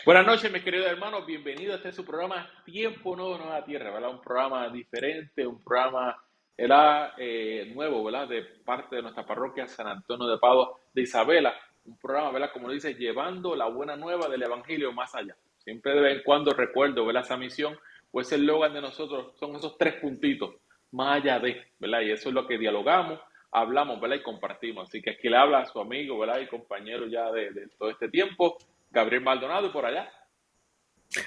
Buenas noches, mis queridos hermanos. Bienvenidos a este su programa Tiempo Nuevo, Nueva Tierra, ¿verdad? Un programa diferente, un programa ¿verdad? Nuevo, ¿verdad? De parte de nuestra parroquia San Antonio de Padua de Isabela. Un programa, ¿verdad? Como dice, llevando la buena nueva del Evangelio más allá. Siempre de vez en cuando recuerdo, ¿verdad? Esa misión o ese eslogan de nosotros son esos tres puntitos, más allá de, ¿verdad? Y eso es lo que dialogamos, hablamos, ¿verdad? Y compartimos. Así que aquí le habla a su amigo, ¿verdad? Y compañero ya de todo este tiempo, Gabriel Maldonado, y por allá.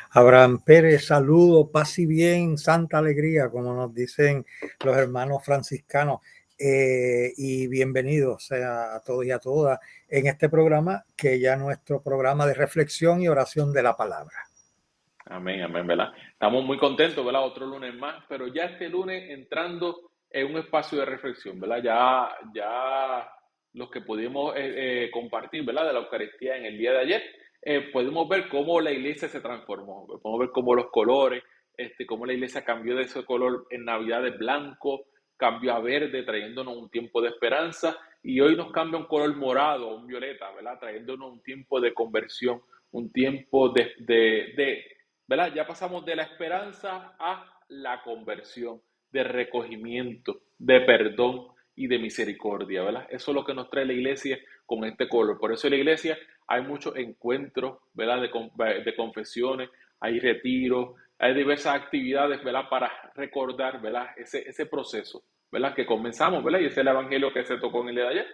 Abraham Pérez, saludo, paz y bien, santa alegría, como nos dicen los hermanos franciscanos. Y bienvenidos a todos y a todas en este programa, que ya nuestro programa de reflexión y oración de la palabra. Amén, amén, ¿verdad? Estamos muy contentos, ¿verdad? Otro lunes más, pero ya este lunes entrando en un espacio de reflexión, ¿verdad? Ya los que pudimos compartir, ¿verdad? De la Eucaristía en el día de ayer, pudimos ver cómo la iglesia se transformó, podemos ver cómo los colores, cómo la iglesia cambió de ese color en Navidad de blanco, cambió a verde, trayéndonos un tiempo de esperanza, y hoy nos cambia un color morado, un violeta, ¿verdad? Trayéndonos un tiempo de conversión, un tiempo de ¿verdad? Ya pasamos de la esperanza a la conversión, de recogimiento, de perdón y de misericordia, ¿verdad? Eso es lo que nos trae la iglesia con este color. Por eso en la iglesia hay muchos encuentros, ¿verdad? De confesiones, hay retiros, hay diversas actividades, ¿verdad? Para recordar, ¿verdad? Ese proceso, ¿verdad? Que comenzamos, ¿verdad? Y ese es el evangelio que se tocó en el día de ayer,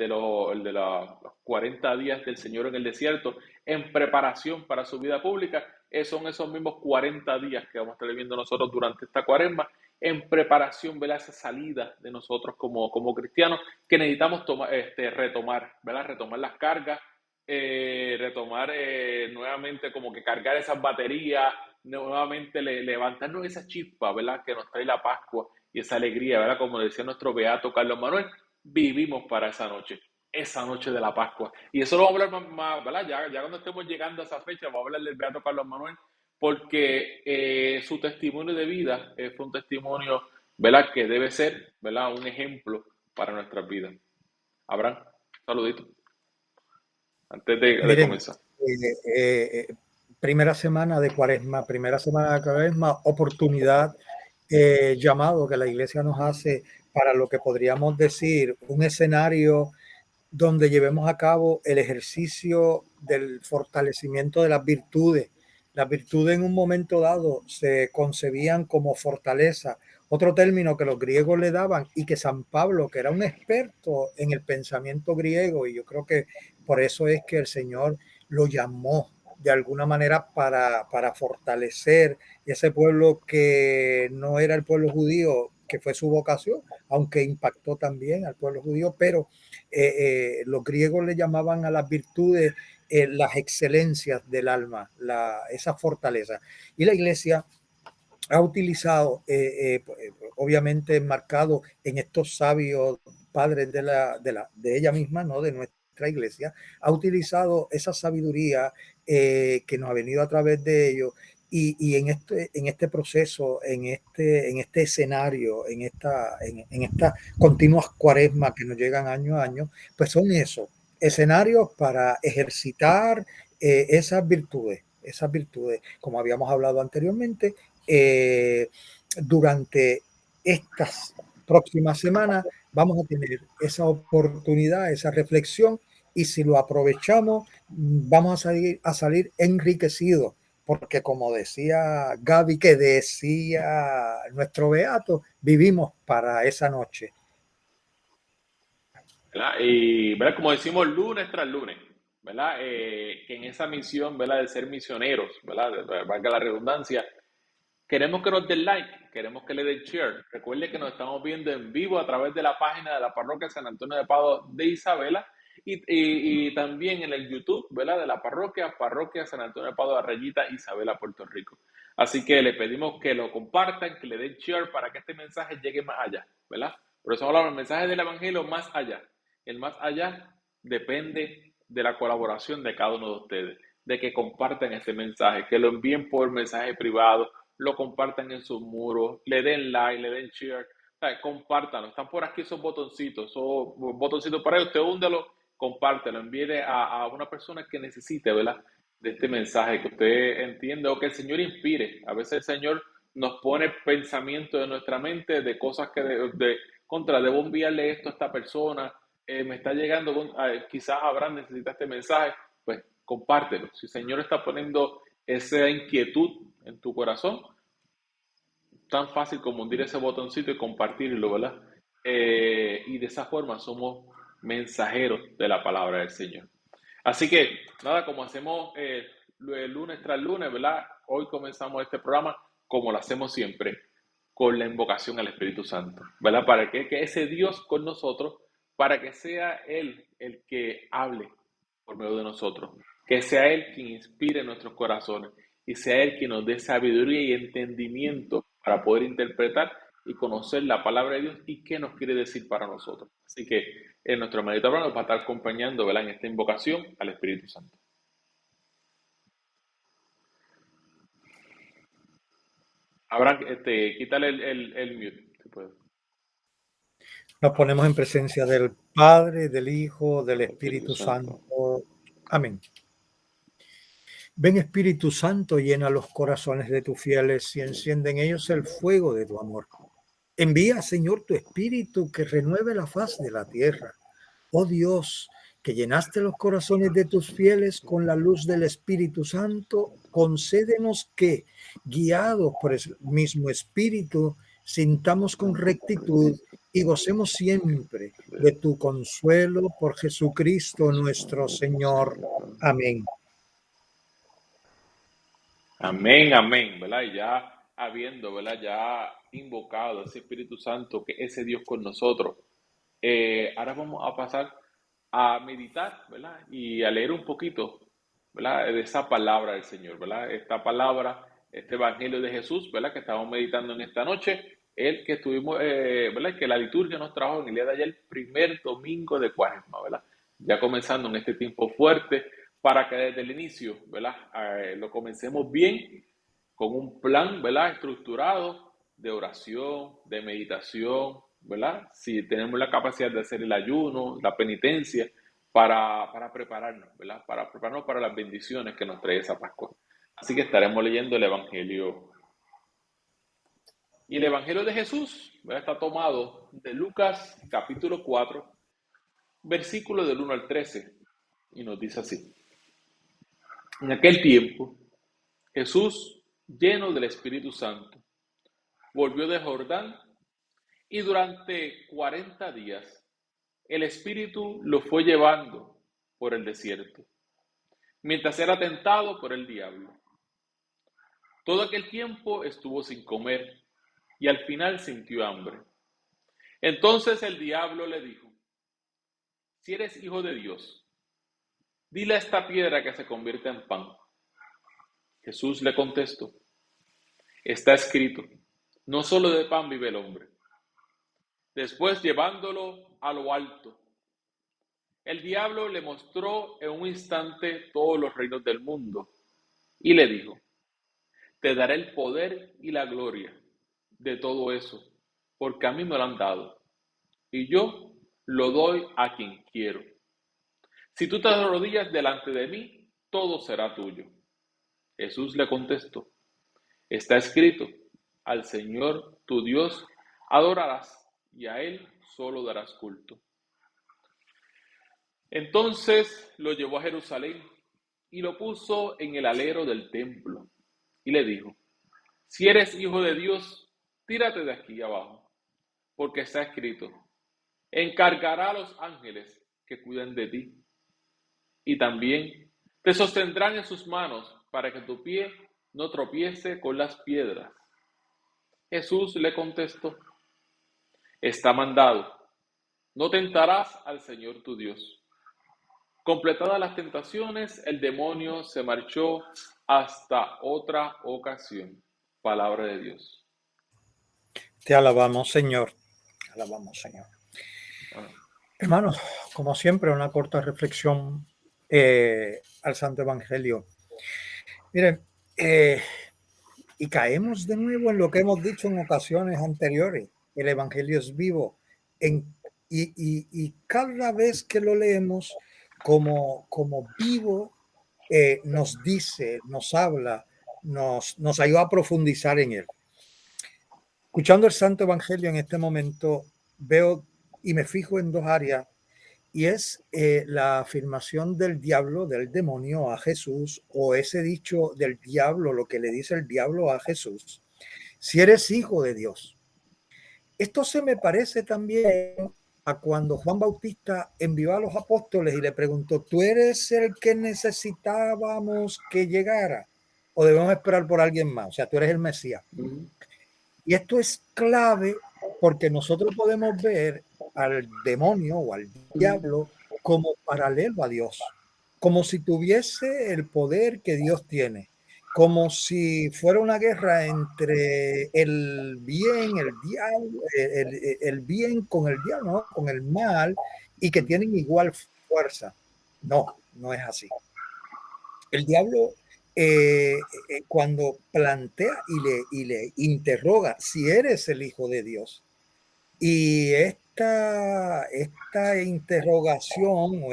los 40 días del Señor en el desierto, en preparación para su vida pública. Son esos mismos 40 días que vamos a estar viviendo nosotros durante esta cuaresma, en preparación, ¿verdad? Esa salida de nosotros como cristianos, que necesitamos retomar, ¿verdad? Retomar las cargas, retomar nuevamente, como que cargar esas baterías, nuevamente levantarnos esa chispa, ¿verdad? Que nos trae la Pascua y esa alegría, ¿verdad? Como decía nuestro beato Carlos Manuel, vivimos para esa noche de la Pascua. Y eso lo vamos a hablar más, ¿verdad? Ya cuando estemos llegando a esa fecha, vamos a hablar del beato Carlos Manuel, porque su testimonio de vida fue un testimonio, ¿verdad? Que debe ser, ¿verdad? Un ejemplo para nuestras vidas. Abraham, saludito, antes de Miren, comenzar. primera semana de cuaresma, oportunidad, llamado que la iglesia nos hace para lo que podríamos decir un escenario donde llevemos a cabo el ejercicio del fortalecimiento de las virtudes. Las virtudes en un momento dado se concebían como fortaleza, otro término que los griegos le daban y que San Pablo, que era un experto en el pensamiento griego, y yo creo que por eso es que el Señor lo llamó de alguna manera para fortalecer ese pueblo que no era el pueblo judío, que fue su vocación, aunque impactó también al pueblo judío, pero los griegos le llamaban a las virtudes las excelencias del alma, esa fortaleza. Y la iglesia ha utilizado, obviamente enmarcado en estos sabios padres de ella misma, ¿no? De nuestra iglesia, ha utilizado esa sabiduría que nos ha venido a través de ellos y en este proceso, en este escenario, en estas continuas cuaresmas que nos llegan año a año, pues son esos escenarios para ejercitar esas virtudes, como habíamos hablado anteriormente. eh, Durante estas próximas semanas vamos a tener esa oportunidad, esa reflexión, y si lo aprovechamos, vamos a salir enriquecidos, porque como decía Gaby, que decía nuestro beato, vivimos para esa noche. ¿Verdad? Y, ¿verdad? Como decimos lunes tras lunes, ¿verdad? Que en esa misión, ¿verdad? De ser misioneros, ¿verdad? Valga la redundancia, queremos que nos den like, queremos que le den share. Recuerde que nos estamos viendo en vivo a través de la página de la parroquia San Antonio de Padua de Isabela y también en el YouTube, ¿verdad? De la parroquia San Antonio de Padua Rayita, Isabela, Puerto Rico. Así que le pedimos que lo compartan, que le den share para que este mensaje llegue más allá, ¿verdad? Por eso hablamos del mensaje del Evangelio más allá. El más allá depende de la colaboración de cada uno de ustedes, de que compartan ese mensaje, que lo envíen por mensaje privado, lo compartan en sus muros, le den like, le den share, compártanlo. Están por aquí esos botoncitos para usted, húndelo, compártelo, envíe a una persona que necesite, ¿verdad? de este mensaje, que usted entienda o que el Señor inspire. A veces el Señor nos pone pensamientos en nuestra mente de cosas que contra, debo enviarle esto a esta persona, me está llegando, quizás Abraham necesita este mensaje, pues compártelo. Si el Señor está poniendo esa inquietud en tu corazón, tan fácil como hundir ese botoncito y compartirlo, ¿verdad? Y de esa forma somos mensajeros de la palabra del Señor. Así que, nada, como hacemos lunes tras lunes, ¿verdad? Hoy comenzamos este programa como lo hacemos siempre, con la invocación al Espíritu Santo, ¿verdad? Para que ese Dios con nosotros, para que sea Él el que hable por medio de nosotros, que sea Él quien inspire nuestros corazones y sea Él quien nos dé sabiduría y entendimiento para poder interpretar y conocer la palabra de Dios y qué nos quiere decir para nosotros. Así que en nuestro meditador nos va a estar acompañando, ¿verdad?, en esta invocación al Espíritu Santo. Abraham, quítale el mute, si puedes. Nos ponemos en presencia del Padre, del Hijo, del El Espíritu Espíritu Santo. Santo. Amén. Ven, Espíritu Santo, llena los corazones de tus fieles y enciende en ellos el fuego de tu amor. Envía, Señor, tu Espíritu que renueve la faz de la tierra. Oh Dios, que llenaste los corazones de tus fieles con la luz del Espíritu Santo, concédenos que, guiados por el mismo Espíritu, sintamos con rectitud y gocemos siempre de tu consuelo por Jesucristo nuestro Señor. Amén. Amén, amén, ¿verdad? Y ya habiendo, ¿verdad? Ya invocado ese Espíritu Santo, que ese Dios con nosotros, ahora vamos a pasar a meditar, ¿verdad? Y a leer un poquito, ¿verdad? De esa palabra del Señor, ¿verdad? Esta palabra, este Evangelio de Jesús, ¿verdad? Que estamos meditando en esta noche, el que estuvimos, ¿verdad? Que la liturgia nos trajo en el día de ayer, el primer domingo de Cuaresma, ¿verdad? Ya comenzando en este tiempo fuerte, para que desde el inicio, ¿verdad? Lo comencemos bien, con un plan, ¿verdad? Estructurado de oración, de meditación, ¿verdad? Si tenemos la capacidad de hacer el ayuno, la penitencia, para prepararnos, ¿verdad? Para prepararnos para las bendiciones que nos trae esa Pascua. Así que estaremos leyendo el Evangelio. Y el Evangelio de Jesús, ¿verdad?, está tomado de Lucas capítulo 4, versículo del 1 al 13, y nos dice así. En aquel tiempo, Jesús, lleno del Espíritu Santo, volvió de Jordán y durante 40 días el Espíritu lo fue llevando por el desierto, mientras era tentado por el diablo. Todo aquel tiempo estuvo sin comer y al final sintió hambre. Entonces el diablo le dijo, si eres hijo de Dios, dile a esta piedra que se convierta en pan. Jesús le contestó, está escrito, no solo de pan vive el hombre. Después, llevándolo a lo alto, el diablo le mostró en un instante todos los reinos del mundo y le dijo, te daré el poder y la gloria de todo eso, porque a mí me lo han dado, y yo lo doy a quien quiero. Si tú te arrodillas delante de mí, todo será tuyo. Jesús le contestó, está escrito, al Señor tu Dios adorarás, y a Él solo darás culto. Entonces lo llevó a Jerusalén y lo puso en el alero del templo, y le dijo, si eres hijo de Dios, tírate de aquí abajo, porque está escrito, encargará a los ángeles que cuiden de ti, y también te sostendrán en sus manos para que tu pie no tropiece con las piedras. Jesús le contestó, está mandado, no tentarás al Señor tu Dios. Completadas las tentaciones, el demonio se marchó hasta otra ocasión. Palabra de Dios. Te alabamos, Señor. Te alabamos, Señor. Amén. Hermanos, como siempre, una corta reflexión al Santo Evangelio. Miren, y caemos de nuevo en lo que hemos dicho en ocasiones anteriores. El Evangelio es vivo. Y cada vez que lo leemos como vivo, nos dice, nos habla, nos ayuda a profundizar en él. Escuchando el Santo Evangelio en este momento, veo y me fijo en dos áreas, y es la afirmación del diablo, del demonio a Jesús, o ese dicho del diablo, lo que le dice el diablo a Jesús: si eres hijo de Dios. Esto se me parece también a cuando Juan Bautista envió a los apóstoles y le preguntó: ¿tú eres el que necesitábamos que llegara o debemos esperar por alguien más? O sea, tú eres el Mesías. Y esto es clave porque nosotros podemos ver al demonio o al diablo como paralelo a Dios, como si tuviese el poder que Dios tiene, como si fuera una guerra entre el bien, el diablo, el bien con el diablo, ¿no? Con el mal, y que tienen igual fuerza. No, no es así. El diablo, cuando plantea y le interroga si eres el hijo de Dios, y esta interrogación o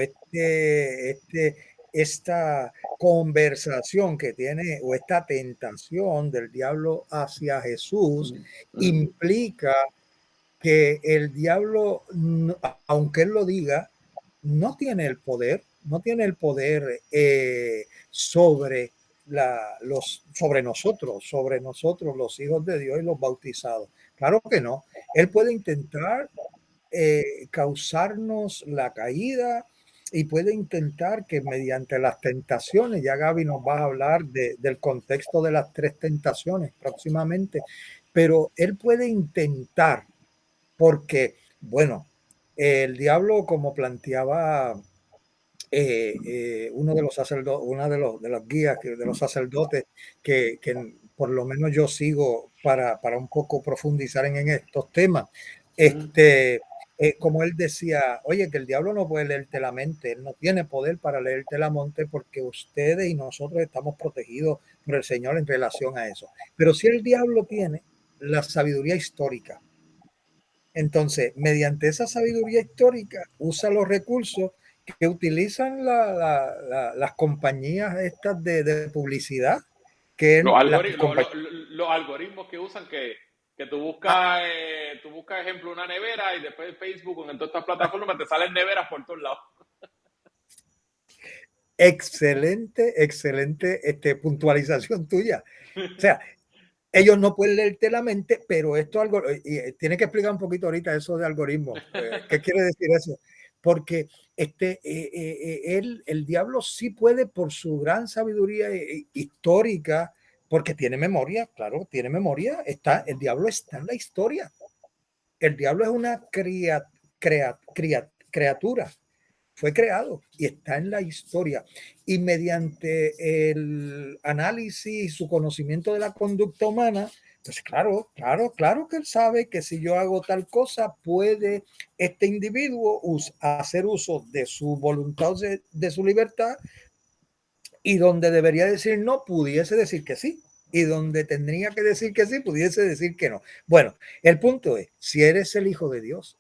esta conversación que tiene, o esta tentación del diablo hacia Jesús, implica que el diablo, aunque él lo diga, no tiene el poder sobre sobre nosotros, los hijos de Dios y los bautizados. Claro que no. Él puede intentar causarnos la caída, y puede intentar que mediante las tentaciones, ya Gaby nos va a hablar del contexto de las tres tentaciones próximamente, pero él puede intentar, porque, bueno, el diablo, como planteaba uno de los sacerdotes, una de las guías de los sacerdotes que por lo menos yo sigo para un poco profundizar en estos temas, como él decía: oye, que el diablo no puede leerte la mente, él no tiene poder para leerte la mente, porque ustedes y nosotros estamos protegidos por el Señor en relación a eso. Pero si el diablo tiene la sabiduría histórica, entonces, mediante esa sabiduría histórica, usa los recursos que utilizan las compañías estas de publicidad, Los, que las algori- lo- compañías. lo- los algoritmos que usan que Ah, tú buscas, ejemplo, una nevera y después en Facebook o en todas estas plataformas te salen neveras por todos lados. excelente, excelente puntualización tuya. O sea, ellos no pueden leerte la mente, pero esto algo, y tiene que explicar un poquito ahorita eso de algoritmos. ¿Qué quiere decir eso? Porque el diablo sí puede, por su gran sabiduría histórica, porque tiene memoria, claro, tiene memoria, el diablo está en la historia. El diablo es una criatura, fue creado y está en la historia. Y mediante el análisis, su conocimiento de la conducta humana, pues claro que él sabe que si yo hago tal cosa, puede este individuo hacer uso de su voluntad, de su libertad, y donde debería decir no, pudiese decir que sí. Y donde tendría que decir que sí, pudiese decir que no. Bueno, el punto es: si eres el hijo de Dios,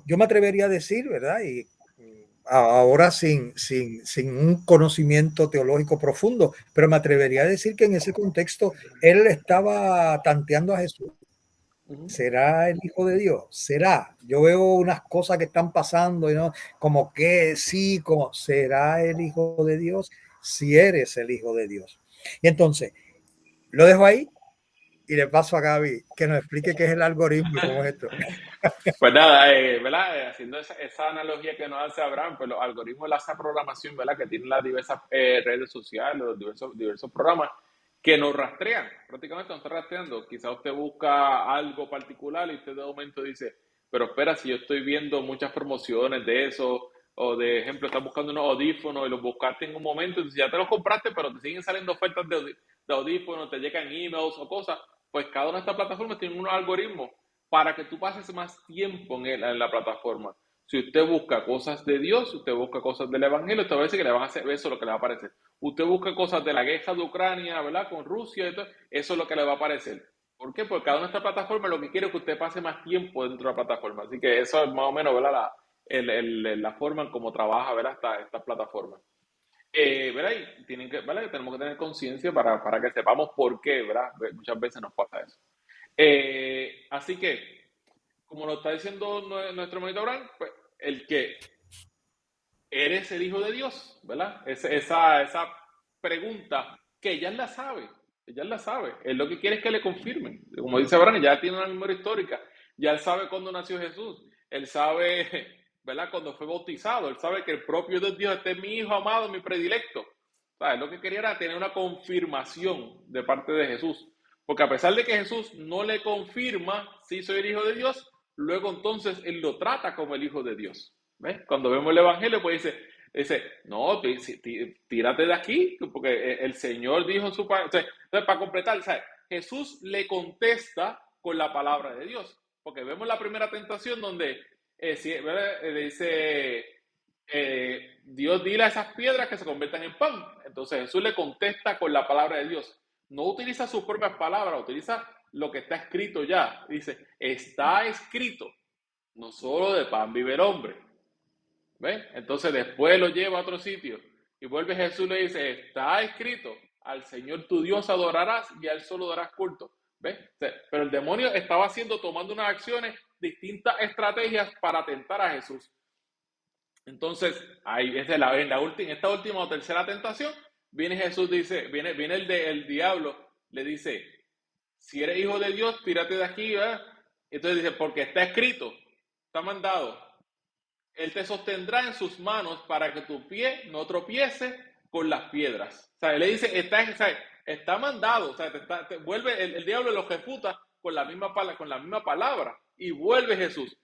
yo me atrevería a decir, ¿verdad? Y ahora sin un conocimiento teológico profundo, pero me atrevería a decir que en ese contexto él estaba tanteando a Jesús. ¿Será el hijo de Dios? ¿Será? Yo veo unas cosas que están pasando y no, como que sí, como será el hijo de Dios, si eres el hijo de Dios. Y entonces lo dejo ahí y le paso a Gaby que nos explique qué es el algoritmo y cómo es esto. Pues nada, ¿verdad? Haciendo esa analogía que nos hace Abraham, pues los algoritmos de esa programación, ¿verdad? Que tienen las diversas redes sociales, los diversos programas que nos rastrean, prácticamente nos están rastreando. Quizá usted busca algo particular y usted de momento dice: pero espera, si yo estoy viendo muchas promociones de eso, o de ejemplo, estás buscando unos audífonos y los buscaste en un momento, entonces ya te los compraste, pero te siguen saliendo ofertas de audífonos, te llegan emails o cosas, pues cada una de estas plataformas tiene unos algoritmos para que tú pases más tiempo en la plataforma. Si usted busca cosas de Dios, usted busca cosas del Evangelio, usted va a decir que le van a hacer eso, es lo que le va a aparecer. Usted busca cosas de la guerra de Ucrania, ¿verdad? Con Rusia y todo, eso es lo que le va a aparecer. ¿Por qué? Porque cada una de estas plataformas lo que quiere es que usted pase más tiempo dentro de la plataforma. Así que eso es más o menos, ¿verdad? La forma en cómo trabaja, ¿verdad? Estas plataformas. ¿verdad? Y tienen que, ¿verdad? Tenemos que tener conciencia para que sepamos por qué, ¿verdad? Muchas veces nos pasa eso. Así que, como lo está diciendo nuestro hermanito Abraham, pues, el que eres el hijo de Dios, ¿verdad? Esa pregunta que ella la sabe, él lo que quiere es que le confirmen. Como dice Abraham, ya tiene una memoria histórica, ya él sabe cuándo nació Jesús, él sabe, ¿verdad? Cuando fue bautizado, él sabe que el propio Dios, este es mi hijo amado, mi predilecto. O sea, él lo que quería era tener una confirmación de parte de Jesús, porque a pesar de que Jesús no le confirma si soy el hijo de Dios, luego entonces él lo trata como el hijo de Dios. ¿Ves? Cuando vemos el Evangelio, pues dice no, tírate de aquí, porque el Señor dijo en su palabra. Entonces, para completar, ¿sabes? Jesús le contesta con la palabra de Dios, porque vemos la primera tentación donde le dice, Dios, dile a esas piedras que se conviertan en pan. Entonces Jesús le contesta con la palabra de Dios. No utiliza sus propias palabras, utiliza lo que está escrito ya. Dice, está escrito, no solo de pan vive el hombre. ¿Ves? Entonces después lo lleva a otro sitio y vuelve Jesús y le dice, está escrito, al Señor tu Dios adorarás y a Él solo darás culto. ¿Ves? Pero el demonio estaba tomando unas acciones, distintas estrategias para tentar a Jesús. Entonces, ahí es en esta última o tercera tentación, viene Jesús, viene el diablo, le dice, si eres hijo de Dios, tírate de aquí, ¿verdad? Entonces dice, porque está escrito, está mandado, Él te sostendrá en sus manos para que tu pie no tropiece con las piedras. O sea, él le dice, está mandado, o sea, vuelve, el diablo lo refuta con la misma palabra y vuelve Jesús.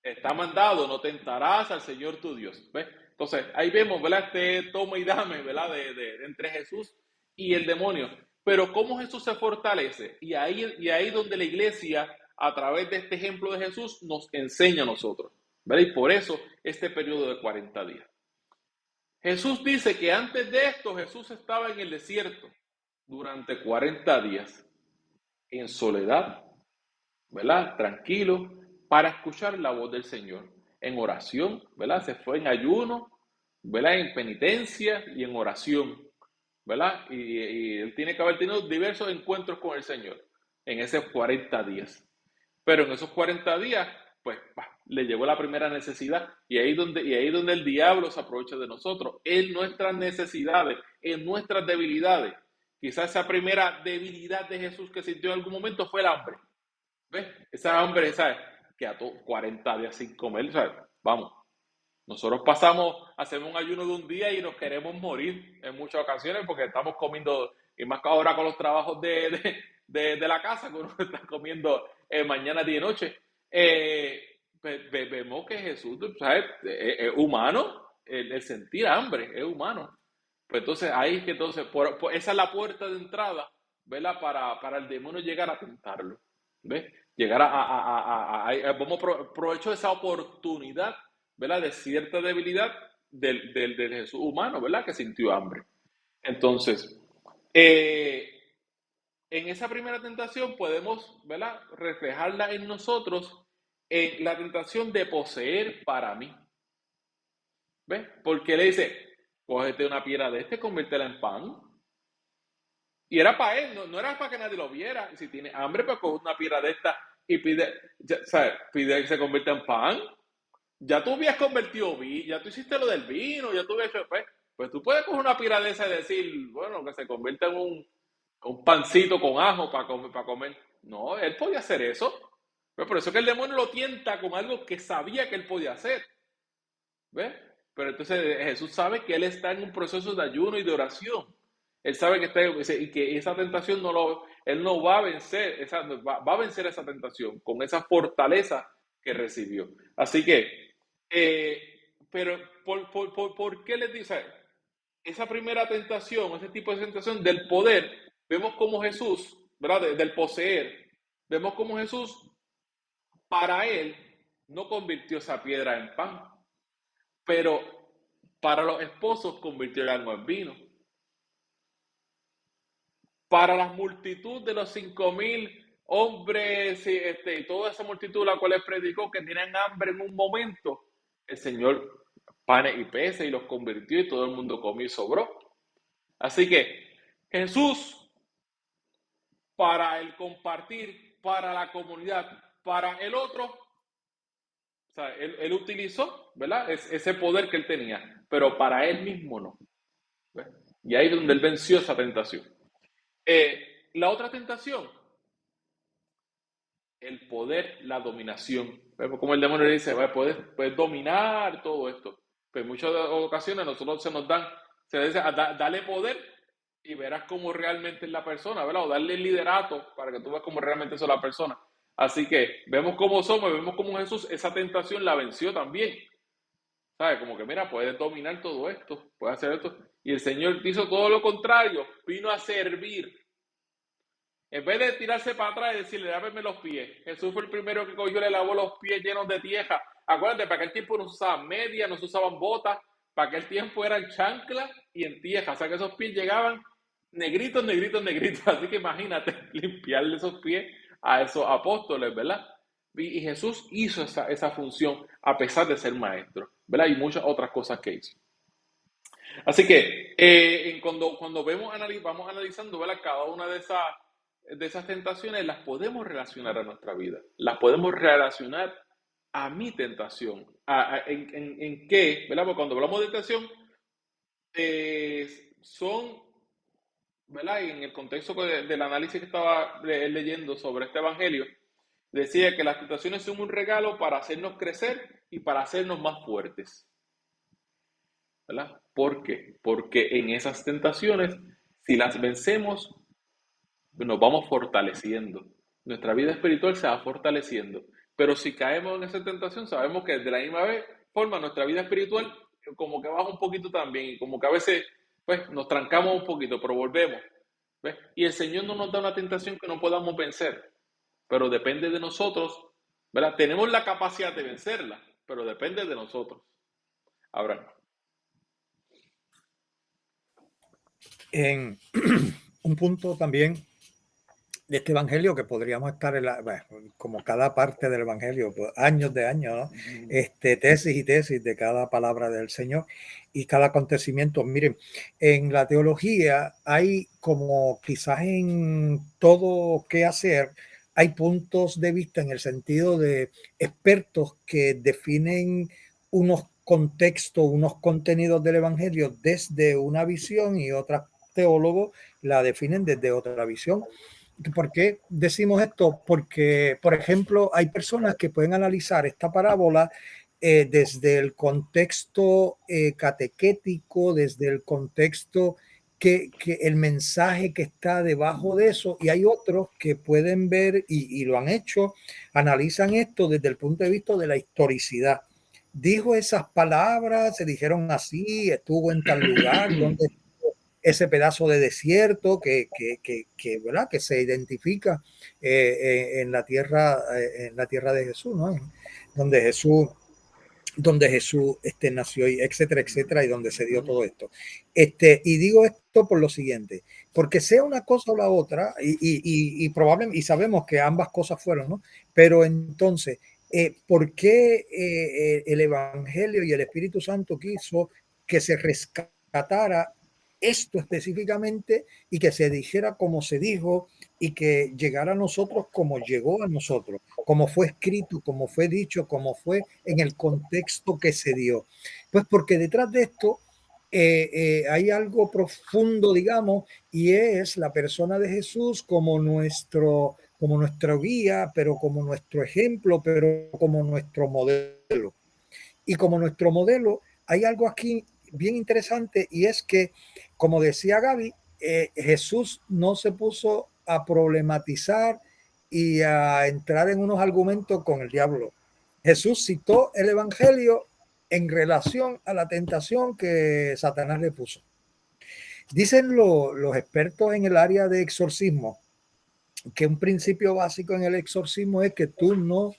Está mandado, no tentarás al Señor tu Dios. ¿Ves? Entonces, ahí vemos, ¿verdad? Este toma y dame, ¿verdad? Entre Jesús y el demonio. Pero cómo Jesús se fortalece. Y ahí donde la iglesia, a través de este ejemplo de Jesús, nos enseña a nosotros. ¿Verdad? Y por eso este periodo de 40 días. Jesús dice que antes de esto Jesús estaba en el desierto durante 40 días en soledad, ¿verdad? Tranquilo, para escuchar la voz del Señor. En oración, ¿verdad? Se fue en ayuno, ¿verdad? En penitencia y en oración, ¿verdad? Y él tiene que haber tenido diversos encuentros con el Señor en esos 40 días. Pero en esos 40 días, pues, le llegó la primera necesidad y ahí donde el diablo se aprovecha de nosotros, en nuestras necesidades, en nuestras debilidades. Quizás esa primera debilidad de Jesús que sintió en algún momento fue el hambre. ¿Ves? Esa hambre, ¿sabes? Que a 40 días sin comer, ¿sabes? Vamos. Nosotros hacemos un ayuno de un día y nos queremos morir en muchas ocasiones porque estamos comiendo, y más que ahora con los trabajos de la casa, que uno está comiendo mañana, día y noche. Vemos que Jesús, ¿sabes? Es humano, el sentir hambre es humano. Pues entonces ahí que esa es la puerta de entrada, ¿verdad? Para el demonio llegar a tentarlo, ¿ves? Llegar vamos aprovecho esa oportunidad, ¿verdad? De cierta debilidad del Jesús humano, ¿verdad? Que sintió hambre. Entonces, en esa primera tentación podemos, ¿verdad? Reflejarla en nosotros en la tentación de poseer para mí. ¿Ves? Porque le dice, cógete una piedra de conviértela en pan. Y era para él, no era para que nadie lo viera. Si tiene hambre, pues coge una piedra de esta y pide que se convierta en pan. Ya tú habías convertido vino, ya tú hiciste lo del vino, ya tú habías hecho, pues tú puedes coger una piedra de esa y decir, bueno, que se convierta en un pancito con ajo para comer. No, él podía hacer eso. Pero por eso que el demonio lo tienta con algo que sabía que él podía hacer. ¿Ves? Pero entonces Jesús sabe que él está en un proceso de ayuno y de oración. Él sabe que esa tentación él no va a vencer, va a vencer esa tentación con esa fortaleza que recibió. Así que, pero ¿por qué les dice? Esa primera tentación, ese tipo de tentación del poder, vemos como Jesús, ¿verdad? Del poseer, vemos como Jesús, para él, no convirtió esa piedra en pan, pero para los esposos convirtió el agua en vino. Para la multitud de los 5,000 hombres y toda esa multitud la cual él predicó que tenían hambre en un momento, el Señor panes y peces y los convirtió y todo el mundo comió y sobró. Así que Jesús, para el compartir, para la comunidad, para el otro, o sea, él utilizó, ¿verdad? Ese poder que él tenía, pero para él mismo no. ¿Ves? Y ahí es donde él venció esa tentación. La otra tentación, el poder, la dominación. ¿Ves? Como el demonio le dice, puedes dominar todo esto. Pero en muchas ocasiones a nosotros se dice, dale poder y verás cómo realmente es la persona, ¿verdad? O darle el liderato para que tú veas cómo realmente es la persona. Así que vemos cómo somos, vemos cómo Jesús esa tentación la venció también. ¿Sabes? Como que mira, puedes dominar todo esto, puedes hacer esto. Y el Señor hizo todo lo contrario, vino a servir. En vez de tirarse para atrás y decirle, láveme los pies, Jesús fue el primero que cogió, le lavó los pies llenos de tierra. Acuérdate, para aquel tiempo no se usaban medias, no se usaban botas, para aquel tiempo eran chanclas y en tierra. O sea que esos pies llegaban negritos, negritos, negritos. Así que imagínate limpiarle esos pies a esos apóstoles, ¿verdad? Y Jesús hizo esa función a pesar de ser maestro, ¿verdad? Y muchas otras cosas que hizo. Así que cuando vamos analizando, ¿verdad? Cada una de esas tentaciones las podemos relacionar a nuestra vida, las podemos relacionar a mi tentación, en qué, ¿verdad? Porque cuando hablamos de tentación, son, ¿verdad? Y en el contexto del análisis que estaba leyendo sobre este evangelio, decía que las tentaciones son un regalo para hacernos crecer y para hacernos más fuertes, ¿verdad? ¿Por qué? Porque en esas tentaciones, si las vencemos, nos vamos fortaleciendo. Nuestra vida espiritual se va fortaleciendo. Pero si caemos en esa tentación, sabemos que de la misma forma nuestra vida espiritual como que baja un poquito también y como que a veces pues nos trancamos un poquito, pero volvemos. ¿Ves? Y el Señor no nos da una tentación que no podamos vencer, pero depende de nosotros, ¿verdad? Tenemos la capacidad de vencerla, pero depende de nosotros. Ahora, En un punto también de este evangelio que podríamos estar bueno, como cada parte del evangelio, pues, años de años, ¿no? Tesis y tesis de cada palabra del Señor y cada acontecimiento. Miren, en la teología hay, como quizás en todo qué hacer, hay puntos de vista en el sentido de expertos que definen unos contextos, unos contenidos del evangelio desde una visión y otros teólogos la definen desde otra visión. ¿Por qué decimos esto? Porque, por ejemplo, hay personas que pueden analizar esta parábola desde el contexto catequético, desde el contexto que el mensaje que está debajo de eso, y hay otros que pueden ver, y lo han hecho, analizan esto desde el punto de vista de la historicidad. Dijo esas palabras, se dijeron así, estuvo en tal lugar, donde ese pedazo de desierto ¿verdad? Que se identifica en la tierra de Jesús, ¿no? Donde Jesús nació, etcétera, etcétera, y donde se dio todo esto. Y digo esto por lo siguiente, porque sea una cosa o la otra, y probablemente, y sabemos que ambas cosas fueron, ¿no? Pero entonces, ¿por qué el Evangelio y el Espíritu Santo quiso que se rescatara esto específicamente y que se dijera como se dijo y que llegara a nosotros como llegó a nosotros, como fue escrito, como fue dicho, como fue en el contexto que se dio? Pues porque detrás de esto hay algo profundo, digamos, y es la persona de Jesús como nuestro guía, pero como nuestro ejemplo, pero como nuestro modelo. Y como nuestro modelo, hay algo aquí bien interesante, y es que, como decía Gaby, Jesús no se puso a problematizar y a entrar en unos argumentos con el diablo. Jesús citó el Evangelio en relación a la tentación que Satanás le puso. Dicen los expertos en el área de exorcismo que un principio básico en el exorcismo es que tú no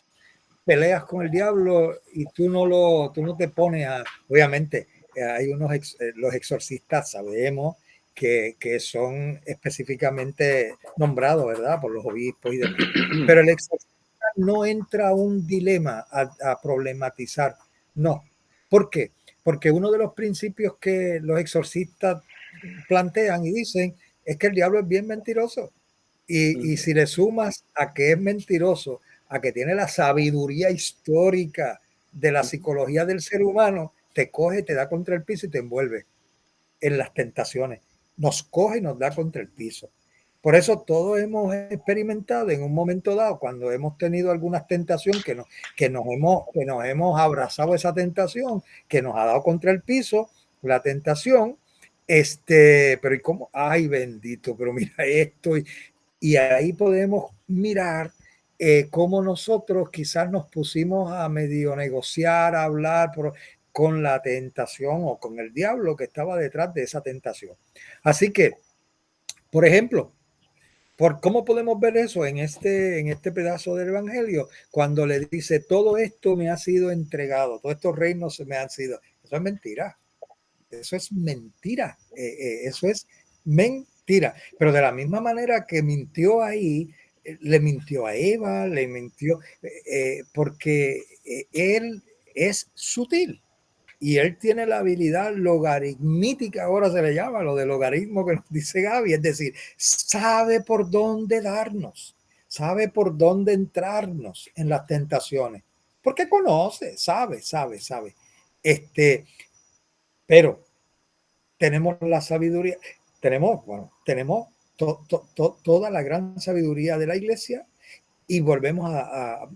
peleas con el diablo y tú no te pones a, obviamente, hay los exorcistas sabemos que son específicamente nombrados, ¿verdad? Por los obispos y demás. Pero el exorcista no entra a un dilema a problematizar. No. ¿Por qué? porque uno de los principios que los exorcistas plantean y dicen es que el diablo es bien mentiroso. Y si le sumas a que es mentiroso, a que tiene la sabiduría histórica de la psicología del ser humano, te coge, te da contra el piso y te envuelve en las tentaciones. Nos coge y nos da contra el piso. Por eso todos hemos experimentado en un momento dado, cuando hemos tenido alguna tentación, que nos hemos abrazado esa tentación, que nos ha dado contra el piso, la tentación, pero ¿y cómo? Ay, bendito, pero mira esto. Y ahí podemos mirar cómo nosotros quizás nos pusimos a medio negociar, a hablar con la tentación o con el diablo que estaba detrás de esa tentación. Así que, por ejemplo, ¿cómo podemos ver eso en este pedazo del Evangelio? Cuando le dice, todo esto me ha sido entregado, todos estos reinos se me han sido. Eso es mentira. Eso es mentira. Eso es mentira. Pero de la misma manera que mintió ahí, le mintió a Eva, le mintió, porque él es sutil. Y él tiene la habilidad logarítmica, ahora se le llama lo del logaritmo que nos dice Gaby, es decir, sabe por dónde darnos, sabe por dónde entrarnos en las tentaciones, porque conoce, sabe. Pero tenemos la sabiduría, tenemos toda la gran sabiduría de la iglesia y volvemos a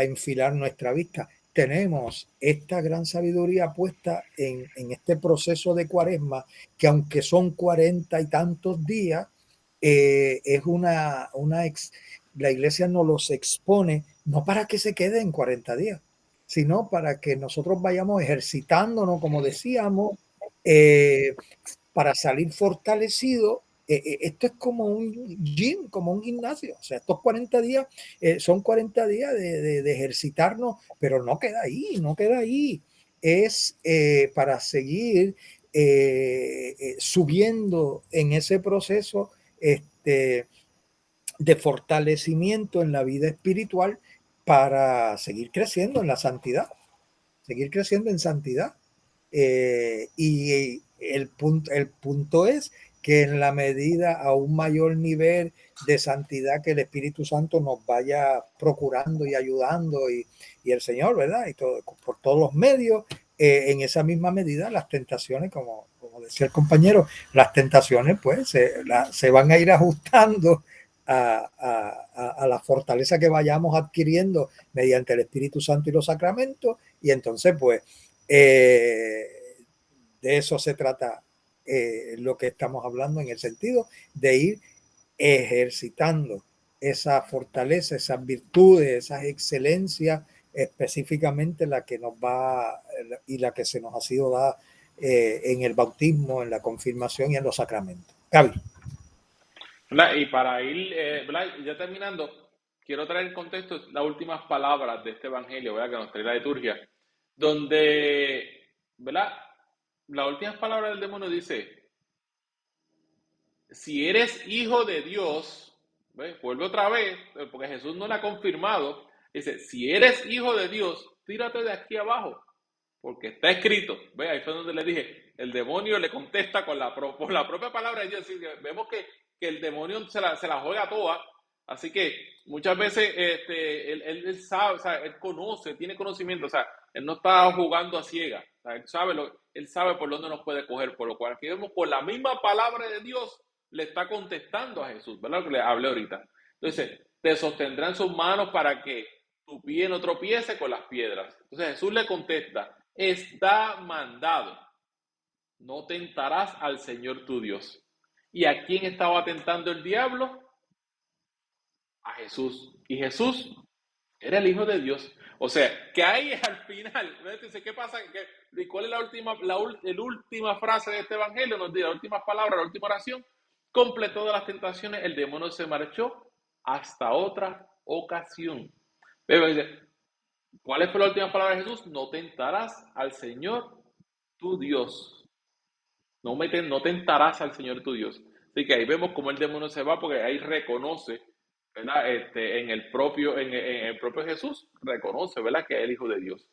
enfilar nuestra vista. Tenemos esta gran sabiduría puesta en este proceso de Cuaresma, que aunque son 40 y tantos días, es la iglesia nos los expone, no para que se quede en 40 días, sino para que nosotros vayamos ejercitándonos, como decíamos, eh, para salir fortalecido. Esto es como un gym, como un gimnasio. O sea, estos 40 días son 40 días de ejercitarnos, pero no queda ahí. Es para seguir subiendo en ese proceso de fortalecimiento en la vida espiritual para seguir creciendo en la santidad, seguir creciendo en santidad. Y el punto es que en la medida a un mayor nivel de santidad que el Espíritu Santo nos vaya procurando y ayudando y el Señor, ¿verdad? Y todo, por todos los medios, en esa misma medida las tentaciones, como decía el compañero, las tentaciones pues se van a ir ajustando a la fortaleza que vayamos adquiriendo mediante el Espíritu Santo y los sacramentos, y entonces pues de eso se trata lo que estamos hablando, en el sentido de ir ejercitando esa fortaleza, esas virtudes, esas excelencias, específicamente la que nos va y la que se nos ha sido dada en el bautismo, en la confirmación y en los sacramentos. Gaby. Y para ir ya terminando, quiero traer en contexto las últimas palabras de este evangelio, ¿verdad? Que nos trae la liturgia, donde, ¿verdad? Las últimas palabras del demonio dice: si eres hijo de Dios, ¿ves? Vuelve otra vez, porque Jesús no le ha confirmado. Dice: si eres hijo de Dios, tírate de aquí abajo, porque está escrito. ¿Ves? Ahí fue donde le dije, el demonio le contesta por la propia palabra de Dios. Así que vemos que el demonio se la juega toda. Así que muchas veces él sabe, o sea, él conoce, tiene conocimiento, o sea, él no está jugando a ciegas. O sea, él sabe por dónde nos puede coger, por lo cual aquí vemos por la misma palabra de Dios le está contestando a Jesús, ¿verdad? Lo que le hablé ahorita. Entonces, te sostendrá en sus manos para que tu pie no tropiece con las piedras. Entonces Jesús le contesta: está mandado, no tentarás al Señor tu Dios. ¿Y a quién estaba tentando el diablo? A Jesús. Y Jesús era el Hijo de Dios. O sea, que ahí al final, ¿qué pasa? ¿Cuál es la última frase de este evangelio? Nos dice la última palabra, la última oración. Completó todas las tentaciones, el demonio se marchó hasta otra ocasión. ¿Cuál fue la última palabra de Jesús? No tentarás al Señor tu Dios. No tentarás al Señor tu Dios. Así que ahí vemos cómo el demonio se va, porque ahí reconoce, ¿verdad? En el propio Jesús, reconoce, ¿verdad? Que es el Hijo de Dios.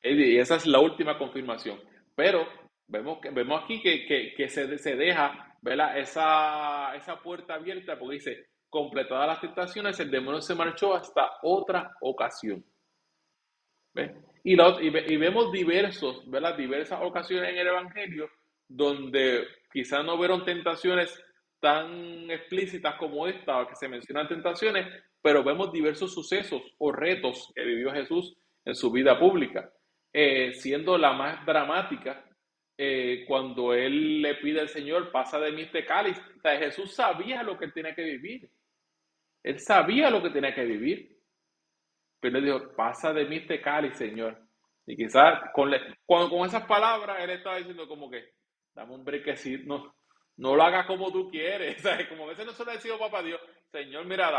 Y esa es la última confirmación. Pero vemos aquí que se deja, ¿verdad? Esa puerta abierta porque dice, completadas las tentaciones, el demonio se marchó hasta otra ocasión. ¿Ves? Y vemos ¿verdad? Diversas ocasiones en el Evangelio donde quizás no vieron tentaciones tan explícitas como esta, o que se mencionan tentaciones, pero vemos diversos sucesos o retos que vivió Jesús en su vida pública, siendo la más dramática cuando él le pide al Señor, pasa de mí este cáliz. O sea, Jesús sabía lo que él tenía que vivir, él sabía lo que tenía que vivir, pero él dijo, pasa de mí este cáliz, Señor. Y quizás con esas palabras él estaba diciendo como que, dame un brequecito, no lo hagas como tú quieres. ¿Sabes? Como a veces nosotros le decimos, papá Dios, Señor, mira,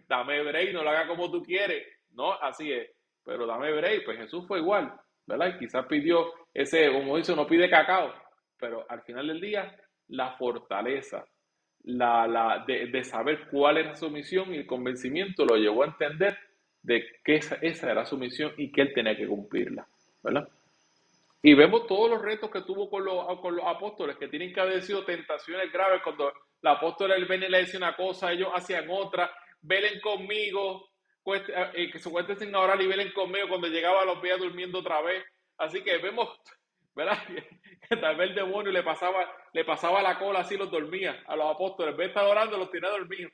dame break, no lo hagas como tú quieres. No, así es, pero dame break. Pues Jesús fue igual, ¿verdad? Y quizás pidió como dice, no pide cacao, pero al final del día, la fortaleza, de saber cuál era su misión y el convencimiento lo llevó a entender de que esa era su misión y que él tenía que cumplirla, ¿verdad? Y vemos todos los retos que tuvo con los apóstoles, que tienen que haber sido tentaciones graves cuando los apóstoles ven y le dicen una cosa, ellos hacían otra, velen conmigo, que se cuenten sin orar y velen conmigo, cuando llegaba los veía durmiendo otra vez. Así que vemos, ¿verdad? Que tal vez el demonio le pasaba la cola así, los dormía a los apóstoles, en vez de estar orando, los tenía dormidos.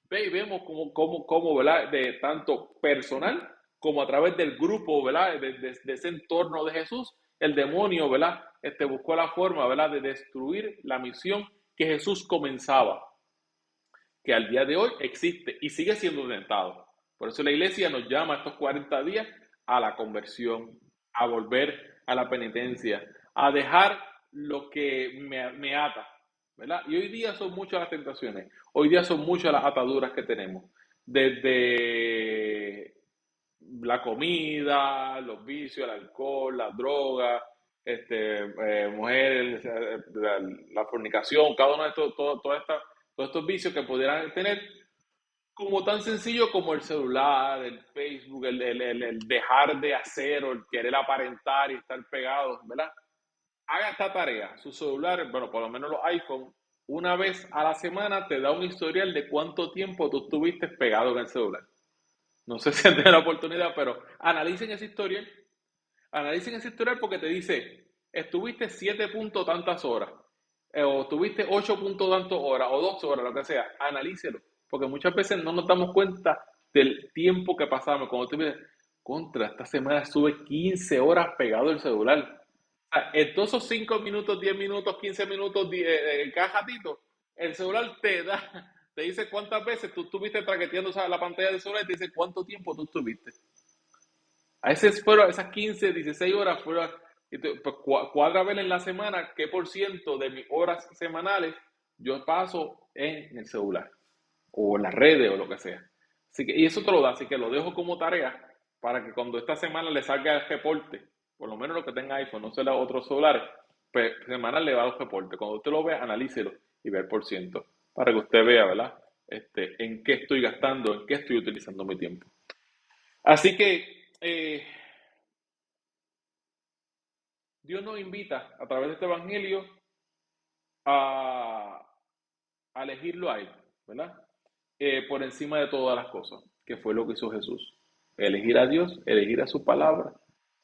Ve y vemos cómo, ¿verdad? De tanto personal como a través del grupo, ¿verdad? De ese entorno de Jesús, el demonio, ¿verdad? Buscó la forma, ¿verdad? De destruir la misión que Jesús comenzaba, que al día de hoy existe y sigue siendo tentado. Por eso la iglesia nos llama estos 40 días a la conversión, a volver a la penitencia, a dejar lo que me ata, ¿verdad? Y hoy día son muchas las tentaciones, hoy día son muchas las ataduras que tenemos, desde la comida, los vicios, el alcohol, la droga, mujeres, la fornicación, cada uno de todos estos vicios que pudieran tener, como tan sencillo como el celular, el Facebook, el dejar de hacer o el querer aparentar y estar pegados, ¿verdad? Haga esta tarea. Su celular, bueno, por lo menos los iPhone, una vez a la semana te da un historial de cuánto tiempo tú estuviste pegado en el celular. No sé si han tenido la oportunidad, pero analicen ese historial porque te dice, estuviste 7 puntos tantas horas, o estuviste 8 puntos tantas horas, o 12 horas, lo que sea, analícelo, porque muchas veces no nos damos cuenta del tiempo que pasamos. Cuando tú dices, contra, esta semana estuve 15 horas pegado al celular. O sea, en todos esos 5 minutos, 10 minutos, 15 minutos, en cada ratito, el celular te dice cuántas veces tú estuviste traqueteando, o sea, la pantalla del celular y te dice cuánto tiempo tú estuviste. A veces fueron esas 15, 16 horas, fueron, pues, cuadra ver en la semana qué por ciento de mis horas semanales yo paso en el celular o en las redes o lo que sea. Así que, y eso te lo da, así que lo dejo como tarea para que cuando esta semana le salga el reporte, por lo menos lo que tenga iPhone, no sé los otros celulares, pues semanal le va los reportes. Cuando usted lo vea, analícelo y ve el por ciento para que usted vea, ¿verdad? En qué estoy gastando, en qué estoy utilizando mi tiempo. Así que Dios nos invita a través de este evangelio a, a elegirlo a Él, ¿verdad? Por encima de todas las cosas, que fue lo que hizo Jesús. Elegir a Dios, elegir a su palabra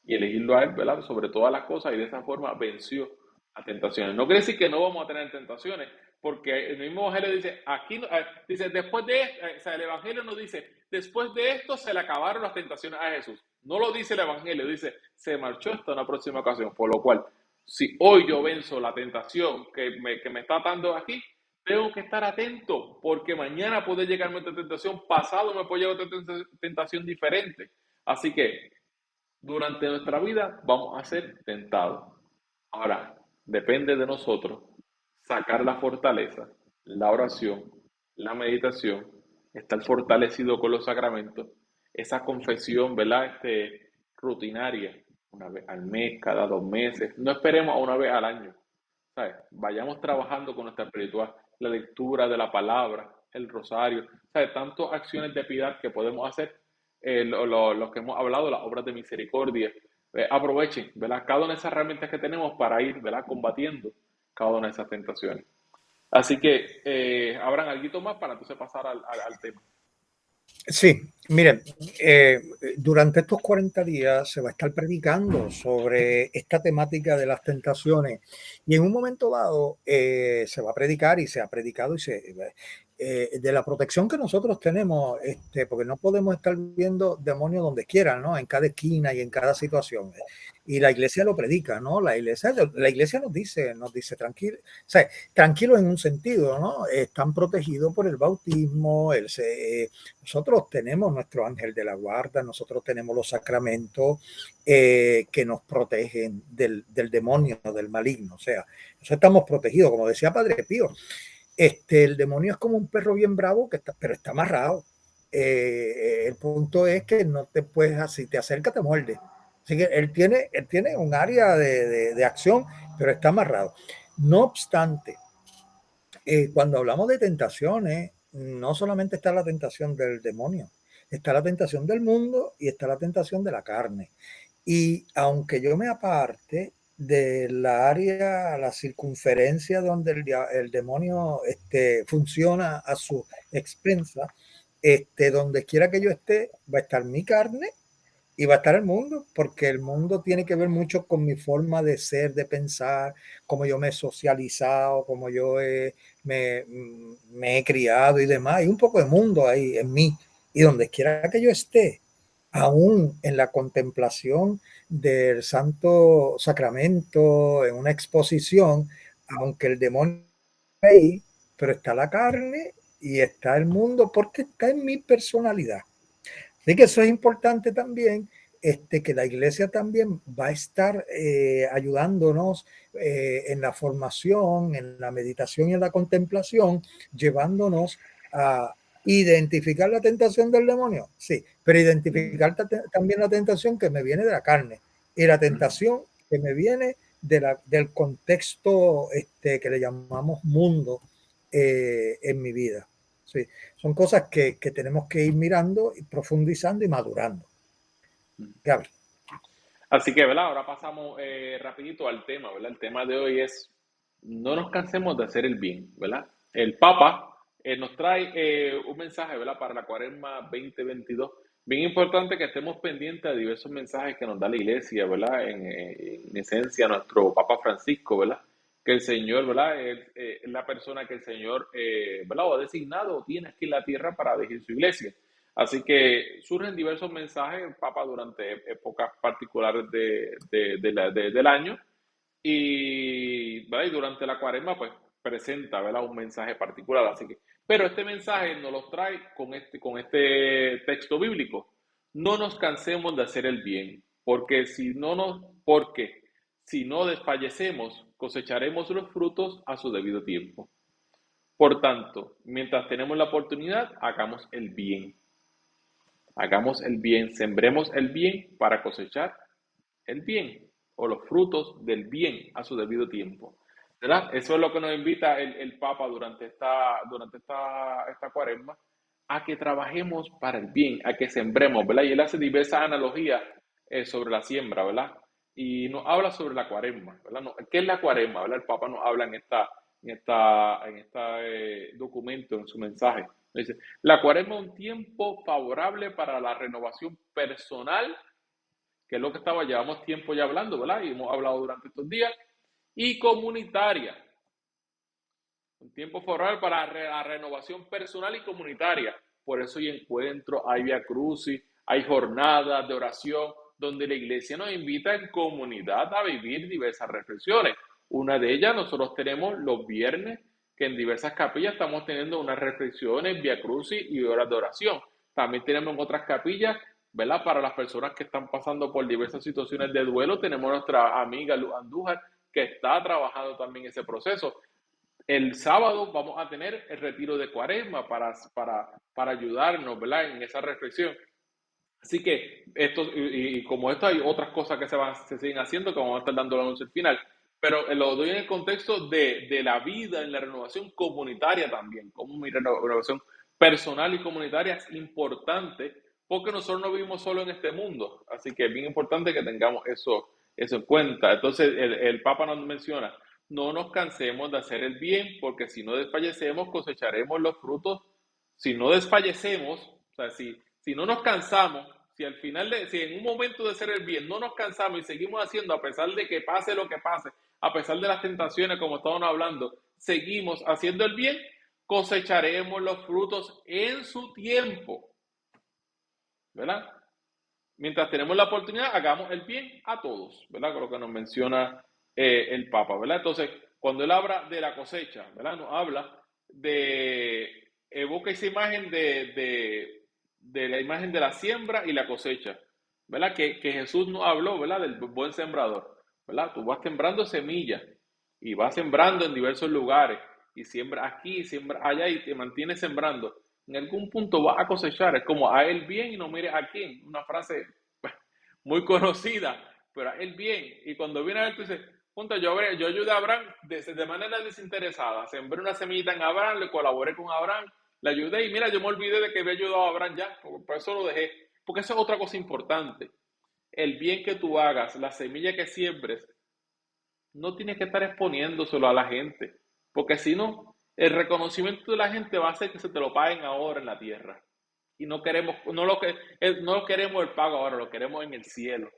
y elegirlo a Él, ¿verdad? Sobre todas las cosas, y de esa forma venció a tentaciones. No quiere decir que no vamos a tener tentaciones, porque el mismo evangelio dice, aquí dice, después de esto, o sea, el evangelio nos dice, después de esto se le acabaron las tentaciones a Jesús. No lo dice el evangelio, dice, se marchó hasta una próxima ocasión. Por lo cual, si hoy yo venzo la tentación que me está atando aquí, tengo que estar atento, porque mañana puede llegarme otra tentación, pasado me puede llegar otra tentación diferente. Así que durante nuestra vida vamos a ser tentados. Ahora, depende de nosotros sacar la fortaleza, la oración, la meditación, estar fortalecido con los sacramentos, esa confesión, ¿verdad? Rutinaria, una vez al mes, cada 2 meses. No esperemos a una vez al año. ¿Sabes? Vayamos trabajando con nuestra espiritual, la lectura de la palabra, el rosario, ¿sabes? Tantas acciones de piedad que podemos hacer, los que hemos hablado, las obras de misericordia, aprovechen, ¿verdad? Cada una de esas herramientas que tenemos para ir, ¿verdad? Combatiendo cada una de esas tentaciones. Así que, habrán algo más para entonces pasar al tema. Sí, miren, durante estos 40 días se va a estar predicando sobre esta temática de las tentaciones y en un momento dado se va a predicar y se ha predicado de la protección que nosotros tenemos, porque no podemos estar viendo demonios donde quiera, ¿no? En cada esquina y en cada situación. Y la iglesia lo predica, ¿no? La iglesia nos dice tranquilo, o sea, tranquilos en un sentido, ¿no? Están protegidos por el bautismo, nosotros tenemos nuestro ángel de la guarda, nosotros tenemos los sacramentos que nos protegen del demonio, del maligno. O sea, nosotros estamos protegidos, como decía Padre Pío. El demonio es como un perro bien bravo, pero está amarrado. El punto es que no te puedes, así te acerca, te muerde. Así que él tiene un área de acción, pero está amarrado. No obstante, cuando hablamos de tentaciones, no solamente está la tentación del demonio, está la tentación del mundo y está la tentación de la carne. Y aunque yo me aparte de la área, la circunferencia donde el demonio funciona a su expensa, donde quiera que yo esté, va a estar mi carne y va a estar el mundo, porque el mundo tiene que ver mucho con mi forma de ser, de pensar, cómo yo me he socializado, cómo me he criado y demás. Hay un poco de mundo ahí en mí. Y donde quiera que yo esté, aún en la contemplación del Santo Sacramento, en una exposición, aunque el demonio está ahí, pero está la carne y está el mundo porque está en mi personalidad. Así que eso es importante también, que la iglesia también va a estar ayudándonos en la formación, en la meditación y en la contemplación, llevándonos a identificar la tentación del demonio, sí, pero identificar también la tentación que me viene de la carne y la tentación que me viene del contexto que le llamamos mundo en mi vida. Sí, son cosas que tenemos que ir mirando y profundizando y madurando. Gabriel. Así que, ¿verdad? Ahora pasamos rapidito al tema, ¿verdad? El tema de hoy es, no nos cansemos de hacer el bien, ¿verdad? El Papa nos trae un mensaje, ¿verdad? Para la Cuaresma 2022. Bien importante que estemos pendientes de diversos mensajes que nos da la Iglesia, ¿verdad? En esencia, nuestro Papa Francisco, ¿verdad? Que el Señor, ¿verdad? Es la persona que el Señor, ¿verdad? O ha designado o tiene aquí en la tierra para dirigir su Iglesia. Así que surgen diversos mensajes, Papa, durante épocas particulares del año y, ¿verdad? Y durante la Cuaresma, pues presenta, ¿verdad? Un mensaje particular. Así que, pero este mensaje nos lo trae con este texto bíblico. No nos cansemos de hacer el bien, porque si no desfallecemos, cosecharemos los frutos a su debido tiempo. Por tanto, mientras tenemos la oportunidad, hagamos el bien. Hagamos el bien, sembremos el bien para cosechar el bien o los frutos del bien a su debido tiempo. ¿Verdad? Eso es lo que nos invita el Papa durante esta cuaresma, a que trabajemos para el bien, a que sembremos, ¿verdad? Y él hace diversas analogías sobre la siembra, ¿verdad? Y nos habla sobre la cuaresma, ¿verdad? ¿Qué es la cuaresma? ¿Verdad? El Papa nos habla en este documento, en su mensaje. Dice, la cuaresma es un tiempo favorable para la renovación personal, que es lo que llevamos tiempo ya hablando, ¿verdad? Y hemos hablado durante estos días, y comunitaria. Un tiempo favorable para la renovación personal y comunitaria. Por eso hay encuentros, hay Via Crucis, hay jornadas de oración, donde la iglesia nos invita en comunidad a vivir diversas reflexiones. Una de ellas nosotros tenemos los viernes, que en diversas capillas estamos teniendo unas reflexiones, Via Crucis y horas de oración. También tenemos en otras capillas, ¿verdad? Para las personas que están pasando por diversas situaciones de duelo, tenemos nuestra amiga Luz Andújar, que está trabajando también ese proceso. El sábado vamos a tener el retiro de Cuaresma para ayudarnos, ¿verdad? En esa reflexión. Así que como esto hay otras cosas que se siguen haciendo, que vamos a estar dando el anuncio al final, pero lo doy en el contexto de la vida, en la renovación comunitaria también, como mi renovación personal y comunitaria es importante porque nosotros no vivimos solo en este mundo. Así que es bien importante que tengamos eso en cuenta. Entonces, el Papa nos menciona, no nos cansemos de hacer el bien, porque si no desfallecemos, cosecharemos los frutos. Si no desfallecemos, o sea, si no nos cansamos, si al final, si en un momento de hacer el bien no nos cansamos y seguimos haciendo, a pesar de que pase lo que pase, a pesar de las tentaciones, como estábamos hablando, seguimos haciendo el bien, cosecharemos los frutos en su tiempo, ¿verdad? Mientras tenemos la oportunidad, hagamos el bien a todos, ¿verdad? Con lo que nos menciona el Papa, ¿verdad? Entonces, cuando él habla de la cosecha, ¿verdad? Nos habla evoca esa imagen de la imagen de la siembra y la cosecha, ¿verdad? Que Jesús nos habló, ¿verdad? Del buen sembrador, ¿verdad? Tú vas sembrando semillas y vas sembrando en diversos lugares y siembra aquí, siembra allá y te mantienes sembrando. En algún punto vas a cosechar, es como a él bien y no mires a quién, una frase pues, muy conocida, pero a él bien. Y cuando viene a él, tú dices, punto, yo ayudé a Abraham de manera desinteresada, sembré una semillita en Abraham, le colaboré con Abraham, le ayudé y mira, yo me olvidé de que había ayudado a Abraham ya, por eso lo dejé, porque eso es otra cosa importante. El bien que tú hagas, la semilla que siembres, no tienes que estar exponiéndoselo a la gente, porque si no, el reconocimiento de la gente va a hacer que se te lo paguen ahora en la tierra. Y no queremos, no queremos el pago ahora, lo queremos en el cielo.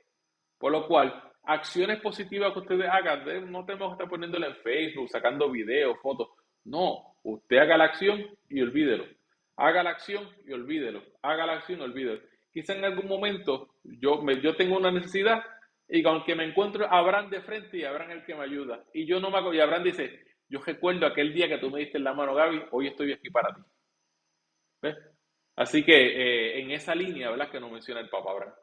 Por lo cual, acciones positivas que ustedes hagan, no tenemos que estar poniéndole en Facebook, sacando videos, fotos. No, usted haga la acción y olvídelo. Haga la acción y olvídelo. Haga la acción y olvídelo. Quizá en algún momento yo tengo una necesidad y aunque me encuentro a Abraham de frente y Abraham es el que me ayuda. Y yo no me hago, y Abraham dice, yo recuerdo aquel día que tú me diste en la mano, Gaby, hoy estoy aquí para ti. ¿Ves? Así que en esa línea, ¿verdad? Que nos menciona el Papa Abraham.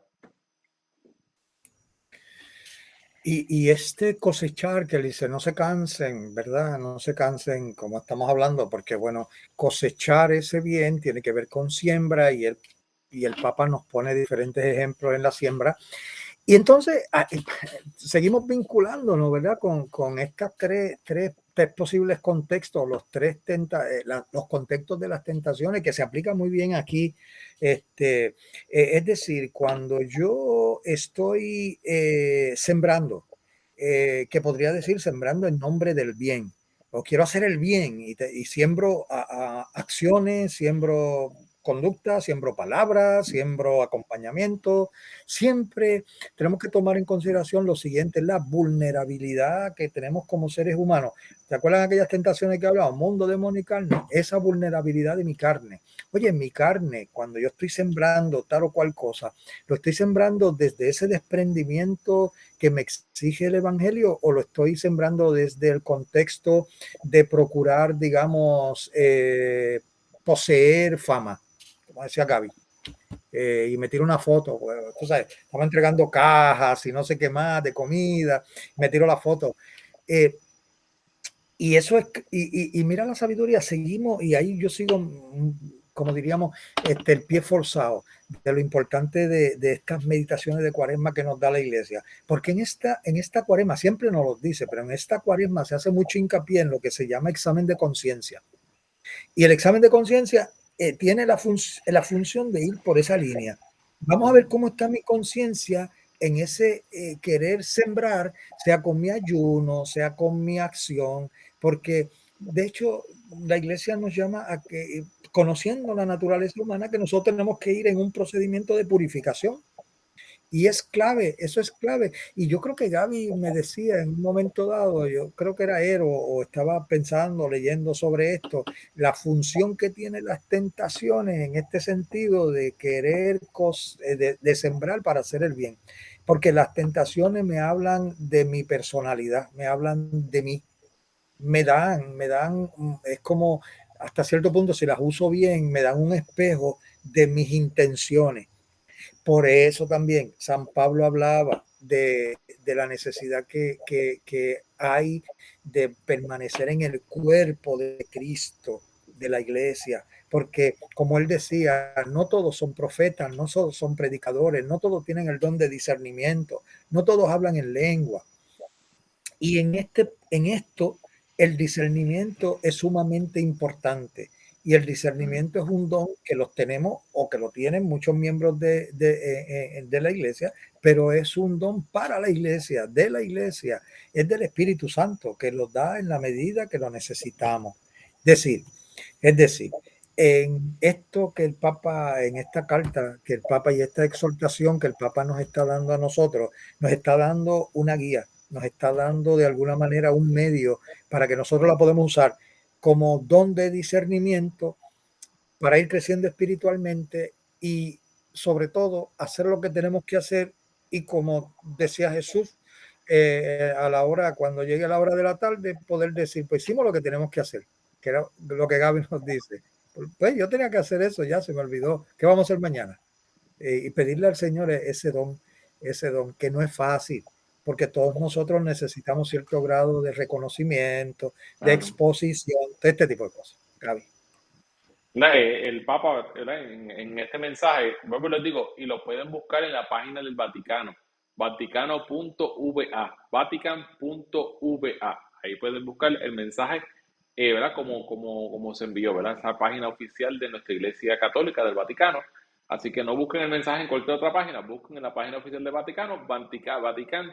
Y este cosechar que dice, no se cansen, ¿verdad? No se cansen, como estamos hablando, porque bueno, cosechar ese bien tiene que ver con siembra y el Papa nos pone diferentes ejemplos en la siembra. Y entonces seguimos vinculándonos, ¿verdad? Con estas tres posibles contextos, los contextos de las tentaciones que se aplican muy bien aquí. Es decir, cuando yo estoy sembrando, que podría decir sembrando en nombre del bien, o quiero hacer el bien y siembro acciones, siembro conducta, siembro palabras, siembro acompañamiento. Siempre tenemos que tomar en consideración lo siguiente, la vulnerabilidad que tenemos como seres humanos. ¿Te acuerdan de aquellas tentaciones que hablaba? Mundo, demonio y carne. Esa vulnerabilidad de mi carne. Oye, mi carne, cuando yo estoy sembrando tal o cual cosa, lo estoy sembrando desde ese desprendimiento que me exige el evangelio o lo estoy sembrando desde el contexto de procurar, digamos, poseer fama, como decía Gaby. Y me tiro una foto, pues, tú sabes, estaba entregando cajas y no sé qué más de comida, me tiro la foto. Y eso es, y mira la sabiduría, seguimos, y ahí yo sigo, como diríamos, el pie forzado de lo importante de estas meditaciones de cuaresma que nos da la iglesia. Porque en esta cuaresma, siempre nos lo dice, pero en esta cuaresma se hace mucho hincapié en lo que se llama examen de conciencia. Y el examen de conciencia tiene la función de ir por esa línea. Vamos a ver cómo está mi conciencia en ese querer sembrar, sea con mi ayuno, sea con mi acción, porque de hecho la iglesia nos llama a que, conociendo la naturaleza humana, que nosotros tenemos que ir en un procedimiento de purificación. Y es clave, eso es clave. Y yo creo que Gaby me decía en un momento dado, yo creo que era él o estaba pensando, leyendo sobre esto, la función que tienen las tentaciones en este sentido de querer, de sembrar para hacer el bien. Porque las tentaciones me hablan de mi personalidad, me hablan de mí, me dan, es como hasta cierto punto, si las uso bien, me dan un espejo de mis intenciones. Por eso también San Pablo hablaba de la necesidad que hay de permanecer en el cuerpo de Cristo, de la iglesia, porque como él decía, no todos son profetas, no todos son predicadores, no todos tienen el don de discernimiento, no todos hablan en lengua. Y en esto el discernimiento es sumamente importante. Y el discernimiento es un don que los tenemos o que lo tienen muchos miembros de la iglesia, pero es un don para la iglesia, de la iglesia, es del Espíritu Santo que los da en la medida que lo necesitamos. Es decir, en esto que el Papa, en esta carta que el Papa y esta exhortación que el Papa nos está dando a nosotros, nos está dando una guía, nos está dando de alguna manera un medio para que nosotros la podamos usar como don de discernimiento para ir creciendo espiritualmente y sobre todo hacer lo que tenemos que hacer y como decía Jesús, a la hora, cuando llegue la hora de la tarde, poder decir, pues hicimos lo que tenemos que hacer, que era lo que Gaby nos dice. Pues yo tenía que hacer eso, ya se me olvidó. ¿Qué vamos a hacer mañana? Y pedirle al Señor ese don, que no es fácil, porque todos nosotros necesitamos cierto grado de reconocimiento, de Claro. exposición, de este tipo de cosas. Gaby. El Papa, ¿verdad? En este mensaje, vuelvo y les digo, y lo pueden buscar en la página del Vaticano, vaticano.va, vatican.va. Ahí pueden buscar el mensaje, ¿verdad? Como se envió, ¿verdad? Esa página oficial de nuestra Iglesia Católica del Vaticano. Así que no busquen el mensaje en cualquier otra página, busquen en la página oficial del Vaticano, vatican.va.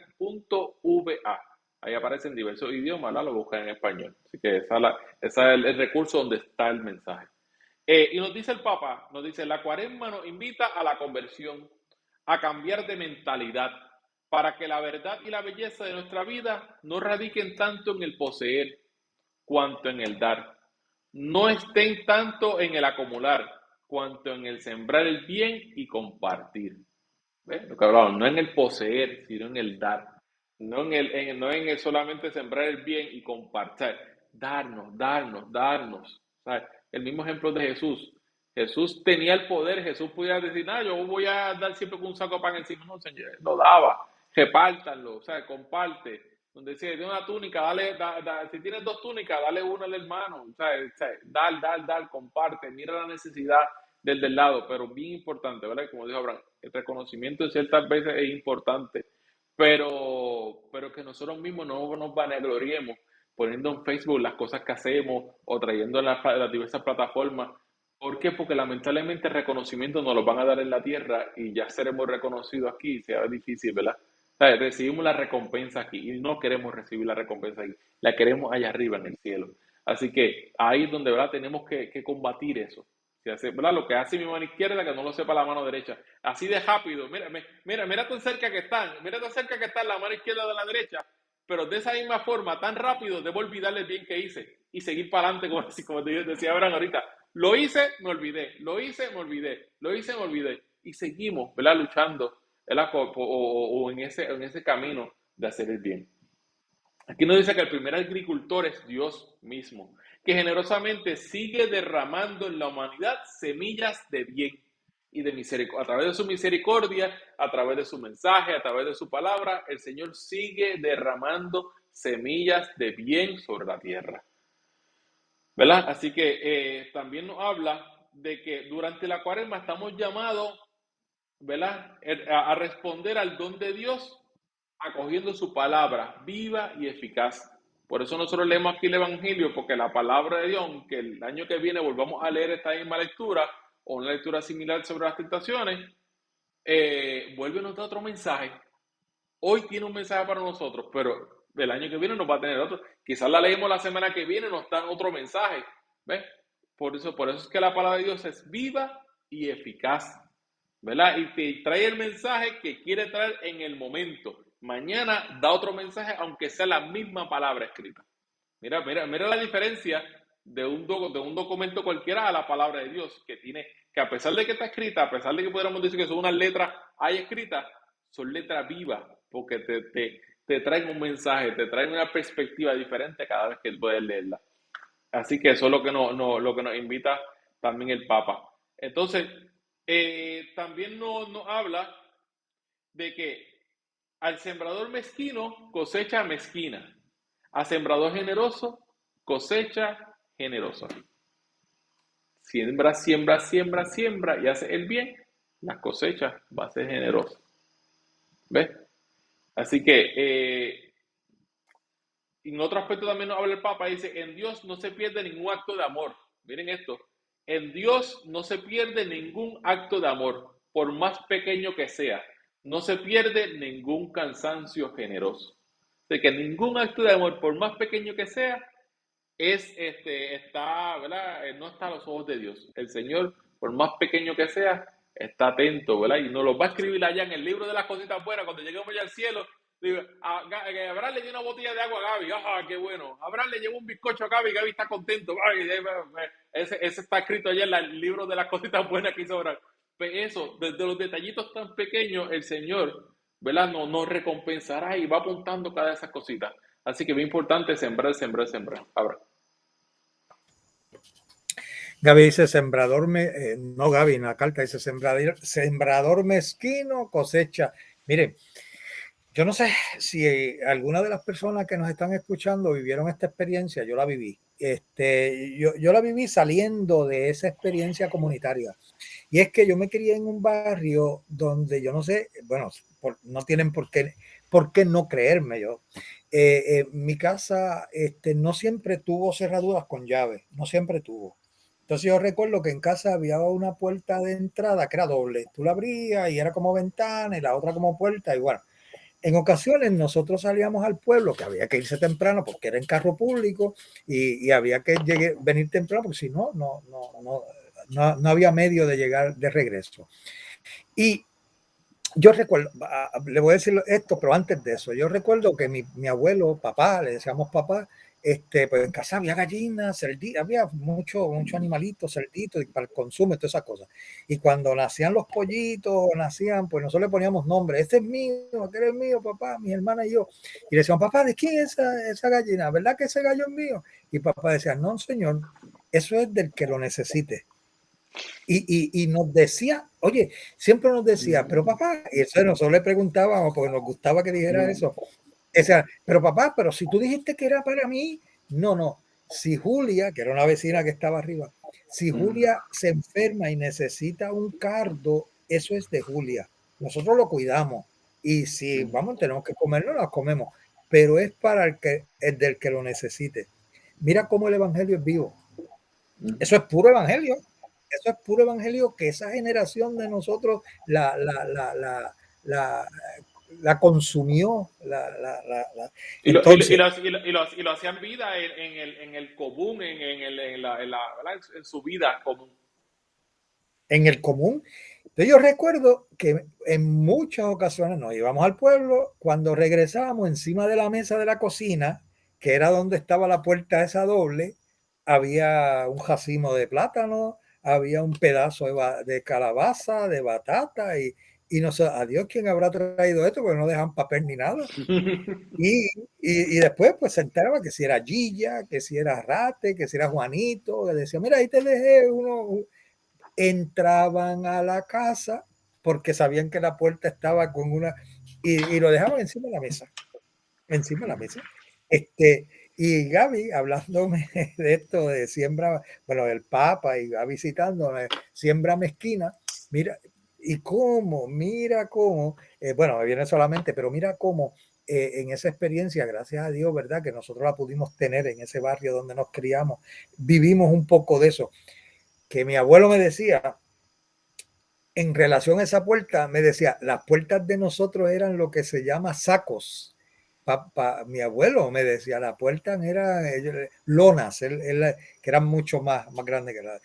Ahí aparecen diversos idiomas, ¿verdad? Lo buscan en español. Así que ese es el recurso donde está el mensaje. Y nos dice el Papa, nos dice, la cuaresma nos invita a la conversión, a cambiar de mentalidad, para que la verdad y la belleza de nuestra vida no radiquen tanto en el poseer cuanto en el dar. No estén tanto en el acumular, cuanto en el sembrar el bien y compartir. ¿Ves? Lo que hablamos, no en el poseer, sino en el dar. No en el solamente sembrar el bien y compartir. Darnos. ¿Sabes? El mismo ejemplo de Jesús. Jesús tenía el poder, Jesús podía decir, yo voy a dar siempre con un saco de pan encima. No, Señor, lo daba. Repártanlo, comparte. Donde si tiene una túnica, si tienes dos túnicas, dale una al hermano. Dar, comparte. Mira la necesidad del lado, pero bien importante, ¿verdad? Como dijo Abraham, el reconocimiento en ciertas veces es importante, pero que nosotros mismos no nos vanagloriemos poniendo en Facebook las cosas que hacemos o trayendo las diversas plataformas. ¿Por qué? Porque lamentablemente el reconocimiento nos lo van a dar en la tierra y ya seremos reconocidos aquí, sea difícil, ¿verdad? O sea, recibimos la recompensa aquí y no queremos recibir la recompensa aquí, la queremos allá arriba en el cielo. Así que ahí es donde, ¿verdad? Tenemos que combatir eso. ¿Verdad? Lo que hace mi mano izquierda, que no lo sepa la mano derecha. Así de rápido. Mira tan cerca que están. Mira tan cerca que están la mano izquierda de la derecha. Pero de esa misma forma, tan rápido, debo olvidarle el bien que hice y seguir para adelante, como decía Abraham ahorita. Lo hice, me olvidé. Lo hice, me olvidé. Lo hice, me olvidé. Y seguimos, ¿verdad? Luchando, ¿verdad? O en ese camino de hacer el bien. Aquí nos dice que el primer agricultor es Dios mismo, que generosamente sigue derramando en la humanidad semillas de bien y de misericordia. A través de su misericordia, a través de su mensaje, a través de su palabra, el Señor sigue derramando semillas de bien sobre la tierra. ¿Verdad? Así que también nos habla de que durante la cuaresma estamos llamados, ¿verdad?, a responder al don de Dios acogiendo su palabra viva y eficaz. Por eso nosotros leemos aquí el Evangelio, porque la palabra de Dios, aunque el año que viene volvamos a leer esta misma lectura o una lectura similar sobre las tentaciones, vuelve a nos da otro mensaje. Hoy tiene un mensaje para nosotros, pero el año que viene nos va a tener otro. Quizás la leemos la semana que viene y nos dan otro mensaje. ¿Ves? Por eso es que la palabra de Dios es viva y eficaz, ¿verdad? Y te trae el mensaje que quiere traer en el momento. Mañana da otro mensaje, aunque sea la misma palabra escrita. Mira la diferencia de un documento cualquiera a la palabra de Dios, que a pesar de que está escrita, a pesar de que podríamos decir que son unas letras ahí escritas, son letras vivas, porque te traen un mensaje, te traen una perspectiva diferente cada vez que puedes leerla. Así que eso es lo que nos invita también el Papa. Entonces, también nos habla de que al sembrador mezquino cosecha mezquina, al sembrador generoso cosecha generosa. Siembra y hace el bien, la cosecha va a ser generosa. ¿Ves? Así que en otro aspecto también nos habla el Papa, dice, en Dios no se pierde ningún acto de amor. Miren esto, En Dios no se pierde ningún acto de amor, por más pequeño que sea. No se pierde ningún cansancio generoso. De que ningún acto de amor, por más pequeño que sea, está, ¿verdad? No está a los ojos de Dios. El Señor, por más pequeño que sea, está atento, ¿verdad? Y nos lo va a escribir allá en el libro de las cositas buenas, cuando lleguemos ya al cielo. Digo, Abraham le dio una botella de agua a Gaby, qué bueno. Abraham le llevó un bizcocho a Gaby, Gaby está contento. Ay, ese está escrito allá en el libro de las cositas buenas que hizo Abraham. Pues eso, desde los detallitos tan pequeños, el Señor, ¿verdad? Nos recompensará y va apuntando cada de esas cositas. Así que es importante sembrar, sembrar, sembrar. Abraham. Gaby dice sembrador, no Gaby, en la carta dice sembrador mezquino cosecha. Miren, yo no sé si alguna de las personas que nos están escuchando vivieron esta experiencia, yo la viví. Yo la viví saliendo de esa experiencia comunitaria. Y es que yo me crié en un barrio donde yo no sé, bueno, no tienen por qué no creerme yo. Mi casa no siempre tuvo cerraduras con llave, no siempre tuvo. Entonces yo recuerdo que en casa había una puerta de entrada que era doble. Tú la abrías y era como ventana y la otra como puerta. Y bueno, en ocasiones nosotros salíamos al pueblo, que había que irse temprano porque era en carro público y había que venir temprano porque si no, no había medio de llegar de regreso. Y yo recuerdo, le voy a decir esto, pero antes de eso, yo recuerdo que mi abuelo, papá, le decíamos papá, pues en casa había gallinas, cerditos, había mucho animalitos, cerditos para el consumo y todas esas cosas. Y cuando nacían los pollitos, pues nosotros le poníamos nombre, este es mío, aquel es mío, papá, mi hermana y yo. Y le decíamos, papá, ¿de quién es esa gallina? ¿Verdad que ese gallo es mío? Y papá decía, no, señor, eso es del que lo necesite. Y nos decía, oye, siempre nos decía, pero papá, y eso nosotros le preguntábamos porque nos gustaba que dijera eso. Decía, pero papá, pero si tú dijiste que era para mí, no. Si Julia, que era una vecina que estaba arriba, si Julia se enferma y necesita un cardo, eso es de Julia. Nosotros lo cuidamos. Y si vamos, tenemos que comerlo, lo comemos. Pero es para el del que lo necesite. Mira cómo el evangelio es vivo. Eso es puro evangelio. Eso es puro evangelio que esa generación de nosotros la consumió. Entonces, Y lo hacían vida en el común, en su vida común. en el común. Entonces yo recuerdo que en muchas ocasiones nos íbamos al pueblo, cuando regresábamos encima de la mesa de la cocina, que era donde estaba la puerta esa doble, había un racimo de plátano, había un pedazo de calabaza, de batata y no sé, adiós, ¿quién habrá traído esto? Porque no dejan papel ni nada. Y después pues se enteraba que si era Gilla, que si era Rate, que si era Juanito, que decía, mira, ahí te dejé uno. Entraban a la casa porque sabían que la puerta estaba con una y lo dejaban encima de la mesa, encima de la mesa. Y Gaby, hablándome de esto de siembra, bueno, del Papa y Gaby citándome, siembra mezquina, mira, mira cómo, bueno, me viene solamente, pero mira cómo en esa experiencia, gracias a Dios, ¿verdad? Que nosotros la pudimos tener en ese barrio donde nos criamos, vivimos un poco de eso. Que mi abuelo me decía, en relación a esa puerta, me decía, las puertas de nosotros eran lo que se llama sacos. Mi abuelo me decía, las puertas eran lonas, que eran mucho más grandes que la.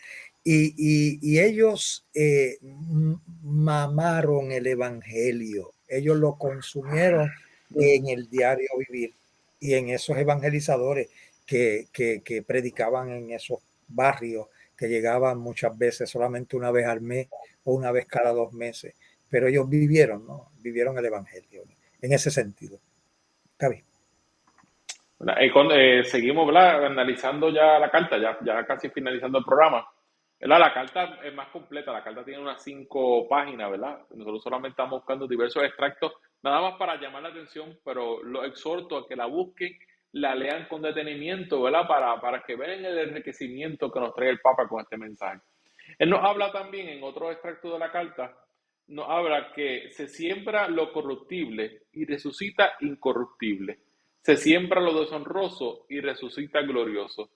Y ellos mamaron el evangelio, ellos lo consumieron en el diario vivir y en esos evangelizadores que predicaban en esos barrios, que llegaban muchas veces solamente una vez al mes o una vez cada 2 meses, pero ellos vivieron, ¿no? Vivieron el evangelio, ¿no? En ese sentido. Gaby. Seguimos, ¿verdad? Analizando ya la carta, ya casi finalizando el programa. ¿Verdad? La carta es más completa, la carta tiene unas 5 páginas, ¿verdad? Nosotros solamente estamos buscando diversos extractos, nada más para llamar la atención, pero los exhorto a que la busquen, la lean con detenimiento, ¿verdad? Para que vean el enriquecimiento que nos trae el Papa con este mensaje. Él nos habla también en otro extracto de la carta, nos habla que se siembra lo corruptible y resucita incorruptible. Se siembra lo deshonroso y resucita glorioso.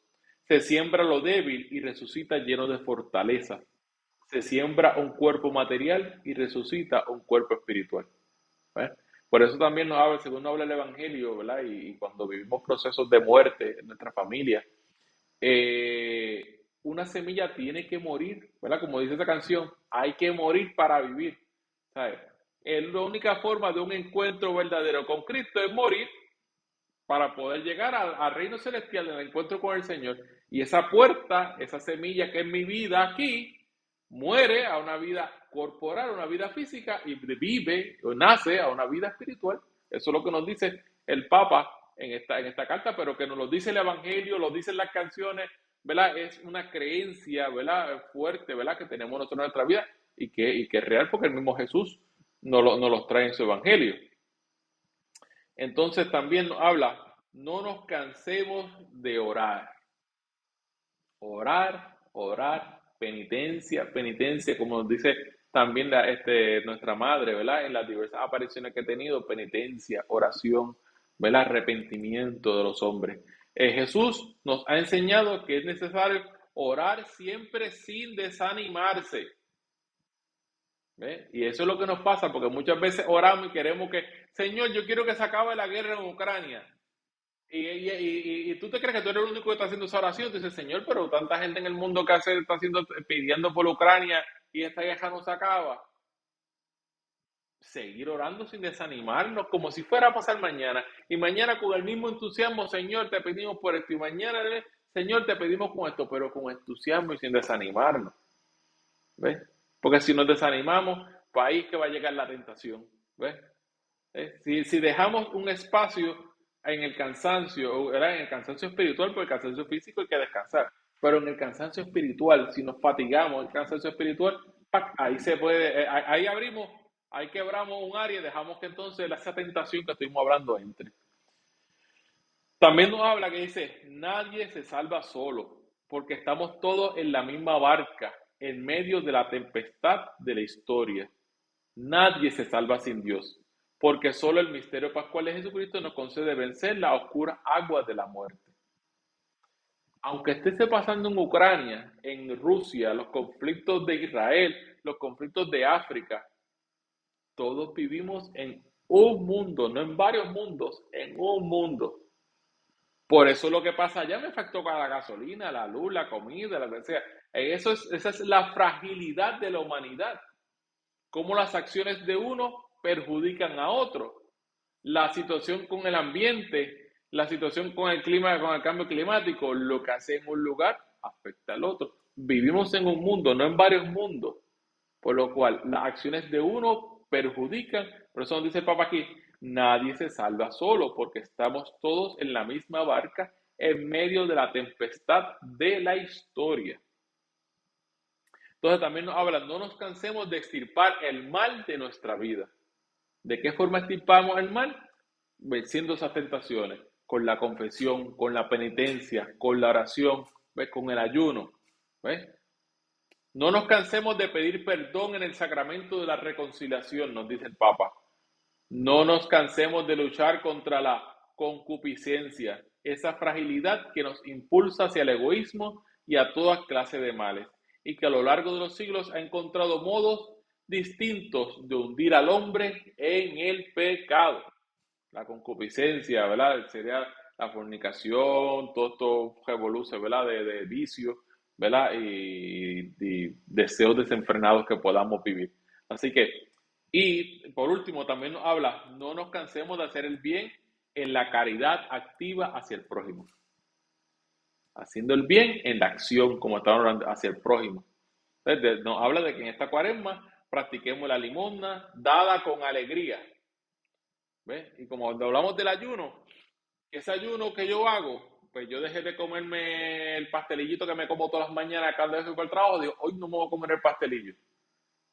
Se siembra lo débil y resucita lleno de fortaleza. Se siembra un cuerpo material y resucita un cuerpo espiritual. ¿Ves? Por eso también nos habla, según nos habla el Evangelio, ¿verdad? Y cuando vivimos procesos de muerte en nuestra familia, una semilla tiene que morir, ¿verdad? Como dice esa canción, hay que morir para vivir, ¿sabes? La única forma de un encuentro verdadero con Cristo es morir para poder llegar al reino celestial, en el encuentro con el Señor. Y esa puerta, esa semilla que es mi vida aquí, muere a una vida corporal, a una vida física, y vive o nace a una vida espiritual. Eso es lo que nos dice el Papa en esta carta, pero que nos lo dice el Evangelio, lo dicen las canciones, ¿verdad? Es una creencia, ¿verdad? Fuerte, ¿verdad? Que tenemos nosotros en nuestra vida y que es real porque el mismo Jesús nos los trae en su Evangelio. Entonces también nos habla, no nos cansemos de orar. Orar, orar, penitencia, penitencia, como nos dice también nuestra madre, ¿verdad? En las diversas apariciones que he tenido, penitencia, oración, ¿verdad? Arrepentimiento de los hombres. Jesús nos ha enseñado que es necesario orar siempre sin desanimarse. ¿Ve? Y eso es lo que nos pasa, porque muchas veces oramos y queremos que, Señor, yo quiero que se acabe la guerra en Ucrania. Y tú te crees que tú eres el único que está haciendo esa oración. Tú dices, Señor, pero tanta gente en el mundo que está haciendo, pidiendo por Ucrania y esta guerra no se acaba. Seguir orando sin desanimarnos, como si fuera a pasar mañana. Y mañana con el mismo entusiasmo, Señor, te pedimos por esto. Y mañana, Señor, te pedimos con esto, pero con entusiasmo y sin desanimarnos. ¿Ves? Porque si nos desanimamos, pues ahí es que va a llegar la tentación. ¿Ves? Si dejamos un espacio en el cansancio, ¿verdad? En el cansancio espiritual, porque el cansancio físico hay que descansar, pero en el cansancio espiritual, si nos fatigamos, el cansancio espiritual, ¡pac! Ahí se puede, ahí abrimos, ahí quebramos un área y dejamos que entonces esa tentación que estuvimos hablando entre. También nos habla que dice, nadie se salva solo, porque estamos todos en la misma barca, en medio de la tempestad de la historia. Nadie se salva sin Dios, porque solo el misterio pascual de Jesucristo nos concede vencer las oscuras aguas de la muerte. Aunque esté pasando en Ucrania, en Rusia, los conflictos de Israel, los conflictos de África, todos vivimos en un mundo, no en varios mundos, en un mundo. Por eso lo que pasa allá me afectó con la gasolina, la luz, la comida, la que sea. Esa es la fragilidad de la humanidad. Cómo las acciones de uno perjudican a otro. La situación con el ambiente, la situación con el clima, con el cambio climático, lo que hace en un lugar afecta al otro. Vivimos en un mundo, no en varios mundos. Por lo cual, las acciones de uno perjudican. Por eso nos dice el Papa aquí, nadie se salva solo, porque estamos todos en la misma barca, en medio de la tempestad de la historia. Entonces también nos habla, no nos cansemos de extirpar el mal de nuestra vida. ¿De qué forma extirpamos el mal? Venciendo esas tentaciones, con la confesión, con la penitencia, con la oración, ¿ves? Con el ayuno. ¿Ves? No nos cansemos de pedir perdón en el sacramento de la reconciliación, nos dice el Papa. No nos cansemos de luchar contra la concupiscencia, esa fragilidad que nos impulsa hacia el egoísmo y a toda clase de males, y que a lo largo de los siglos ha encontrado modos distintos de hundir al hombre en el pecado. La concupiscencia, ¿verdad? Sería la fornicación, todo esto revoluce, ¿verdad? De vicio, ¿verdad? Y deseos desenfrenados que podamos vivir. Así que, y por último, también nos habla, no nos cansemos de hacer el bien en la caridad activa hacia el prójimo. Haciendo el bien en la acción, como estamos hablando, hacia el prójimo. Entonces, nos habla de que en esta cuaresma practiquemos la limosna dada con alegría. ¿Ves? Y como cuando hablamos del ayuno, ese ayuno que yo hago, pues yo dejé de comerme el pastelillito que me como todas las mañanas cada vez que voy para el trabajo, digo, hoy no me voy a comer el pastelillo.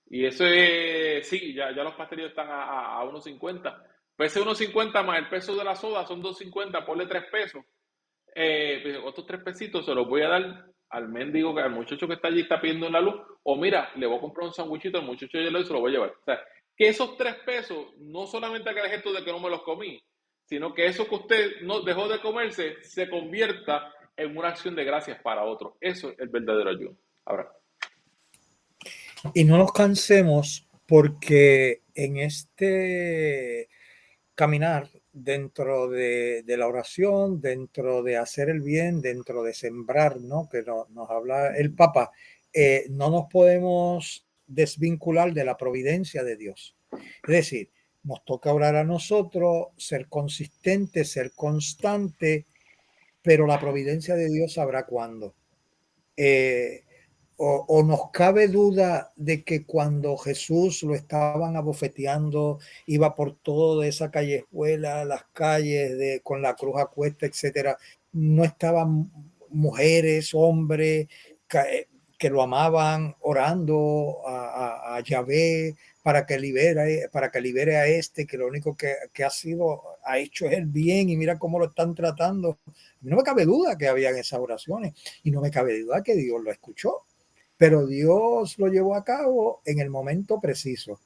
Y eso es, sí, ya los pastelillos están a 1.50. Pues ese 1.50 más el peso de la soda son 2.50, ponle 3 pesos. Pues otros 3 pesitos se los voy a dar al mendigo, al muchacho que está allí está pidiendo en la luz, o mira, le voy a comprar un sandwichito al muchacho y se lo voy a llevar. O sea, que esos 3 pesos no solamente haga el gesto de que no me los comí, sino que eso que usted no dejó de comerse se convierta en una acción de gracias para otro. Eso es el verdadero ayuno. Ahora, Y no nos cansemos porque en este caminar dentro de la oración, dentro de hacer el bien, dentro de sembrar, ¿no? Que nos habla el Papa, no nos podemos desvincular de la providencia de Dios. Es decir, nos toca orar a nosotros, ser consistente, ser constante, pero la providencia de Dios sabrá cuándo. Eh, o nos cabe duda de que cuando Jesús lo estaban abofeteando, iba por toda esa callejuela, las calles con la cruz a cuesta, etcétera, no estaban mujeres, hombres que lo amaban orando a Yahvé para que libere a este, que lo único que ha hecho es el bien y mira cómo lo están tratando. A mí no me cabe duda que habían esas oraciones y no me cabe duda que Dios lo escuchó, pero Dios lo llevó a cabo en el momento preciso.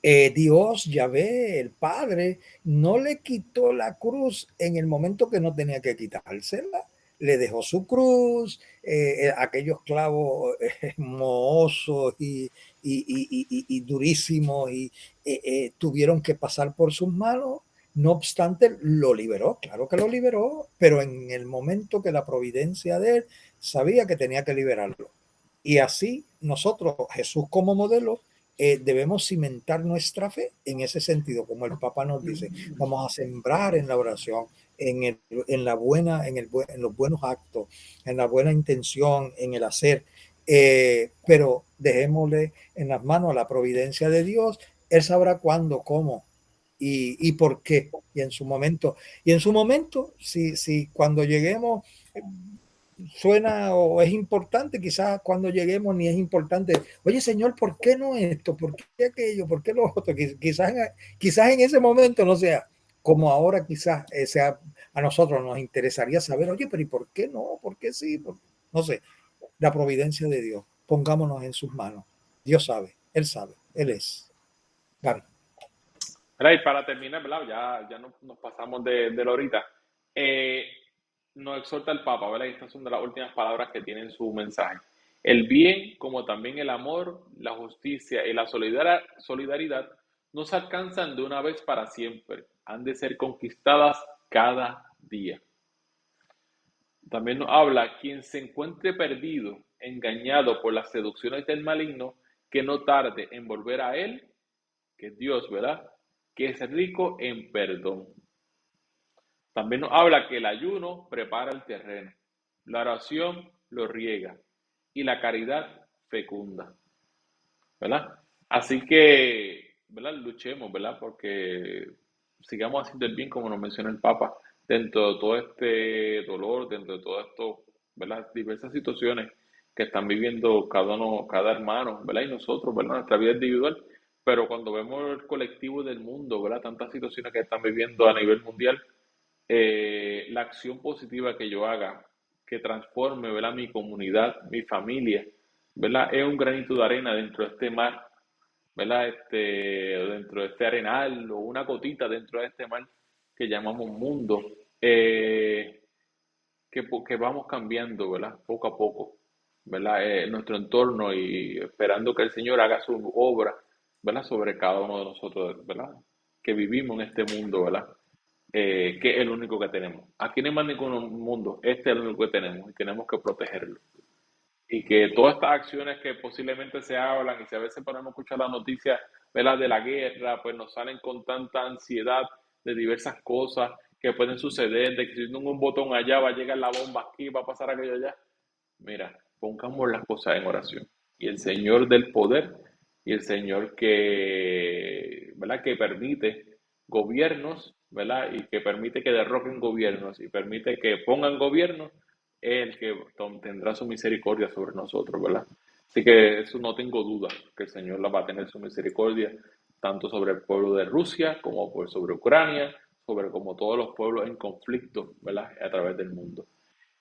Dios, Yahvé, el Padre, no le quitó la cruz en el momento que no tenía que quitársela. Le dejó su cruz, aquellos clavos mohosos y durísimos y tuvieron que pasar por sus manos. No obstante, lo liberó, claro que lo liberó, pero en el momento que la providencia de él sabía que tenía que liberarlo. Y así nosotros, Jesús como modelo, debemos cimentar nuestra fe en ese sentido, como el Papa nos dice, vamos a sembrar en la oración, en la buena, en los buenos actos, en la buena intención, en el hacer, pero dejémosle en las manos a la providencia de Dios. Él sabrá cuándo, cómo y por qué, y en su momento, si cuando lleguemos suena o es importante, quizás cuando lleguemos ni es importante. Oye, Señor, ¿por qué no esto? ¿Por qué aquello? ¿Por qué lo otro? Quizás en ese momento no sea como ahora, quizás sea, a nosotros nos interesaría saber, oye, pero ¿y por qué no? ¿Por qué sí? No sé, la providencia de Dios. Pongámonos en sus manos. Dios sabe, Él es. Gaby. y para terminar, ¿verdad? Ya nos pasamos de la horita. Eh, Nos exhorta el Papa, ¿verdad? Y estas son de las últimas palabras que tiene en su mensaje. El bien, como también el amor, la justicia y la solidaridad, no se alcanzan de una vez para siempre. Han de ser conquistadas cada día. También nos habla quien se encuentre perdido, engañado por las seducciones del maligno, que no tarde en volver a él, que es Dios, ¿verdad? Que es rico en perdón. También nos habla que el ayuno prepara el terreno, la oración lo riega y la caridad fecunda, ¿verdad? Así que, ¿verdad? Luchemos, ¿verdad? Porque sigamos haciendo el bien como nos menciona el Papa, dentro de todo este dolor, dentro de todo esto, ¿verdad? Diversas situaciones que están viviendo cada uno, cada hermano, ¿verdad? Y nosotros, ¿verdad? Nuestra vida individual, pero cuando vemos el colectivo del mundo, ¿verdad? Tantas situaciones que están viviendo a nivel mundial, la acción positiva que yo haga, que transforme, ¿verdad? Mi comunidad, mi familia, ¿verdad? Es un granito de arena dentro de este mar, ¿verdad? Dentro de este arenal o una gotita dentro de este mar que llamamos mundo, que vamos cambiando, ¿verdad? Poco a poco, ¿verdad? Nuestro entorno y esperando que el Señor haga su obra, ¿verdad? Sobre cada uno de nosotros, ¿verdad? Que vivimos en este mundo, ¿verdad? Que es el único que tenemos. Aquí no hay más ningún mundo, este es el único que tenemos y tenemos que protegerlo. Y que todas estas acciones que posiblemente se hablan y si a veces ponemos a escuchar las noticias, ¿verdad? De la guerra, pues nos salen con tanta ansiedad de diversas cosas que pueden suceder, de que si tengo un botón allá va a llegar la bomba aquí, va a pasar aquello allá. Mira, pongamos las cosas en oración. Y el Señor del poder y el Señor ¿verdad? Que permite gobiernos, ¿verdad? Y que permite que derroquen gobiernos y permite que pongan gobiernos, es el que tendrá su misericordia sobre nosotros, ¿verdad? Así que eso no tengo duda, que el Señor la va a tener su misericordia, tanto sobre el pueblo de Rusia como sobre Ucrania, sobre como todos los pueblos en conflicto, ¿verdad? A través del mundo.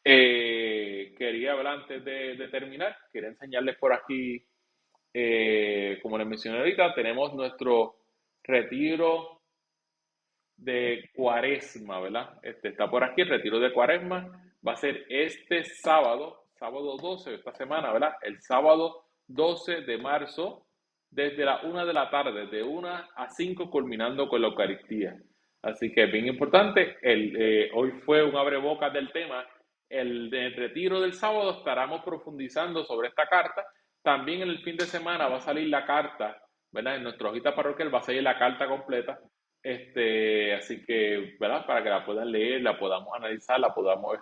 Quería hablar antes de terminar, quería enseñarles por aquí, como les mencioné ahorita, tenemos nuestro retiro de Cuaresma, ¿verdad? Está por aquí, el retiro de Cuaresma va a ser este sábado, sábado 12 de esta semana, ¿verdad? El sábado 12 de marzo, desde la 1 de la tarde, de 1 a 5, culminando con la Eucaristía. Así que es bien importante, hoy fue un abrebocas del tema, el retiro del sábado estaremos profundizando sobre esta carta. También en el fin de semana va a salir la carta, ¿verdad? En nuestra hojita parroquial va a salir la carta completa. Así que, ¿verdad? Para que la puedan leer, la podamos analizar, la podamos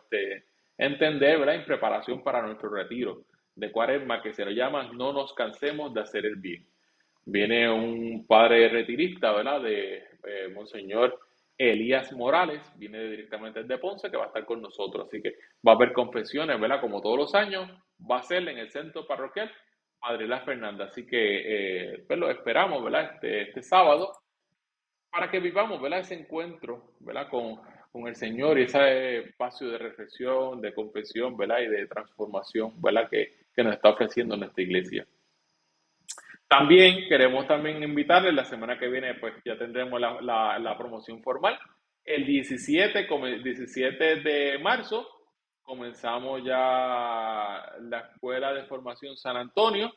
entender, ¿verdad? En preparación para nuestro retiro de Cuaresma, que se lo llama No nos cansemos de hacer el bien. Viene un padre retirista, ¿verdad? De Monseñor Elías Morales, viene directamente desde Ponce, que va a estar con nosotros. Así que va a haber confesiones, ¿verdad? Como todos los años, va a ser en el centro parroquial Madre La Fernanda. Así que pues lo esperamos, ¿verdad? Este sábado, para que vivamos, ¿verdad? Ese encuentro, ¿verdad? Con el Señor y ese espacio de reflexión, de confesión, ¿verdad? Y de transformación, ¿verdad? Que nos está ofreciendo nuestra iglesia. También queremos también invitarles, la semana que viene pues ya tendremos la promoción formal. El 17 de marzo comenzamos ya la Escuela de Formación San Antonio,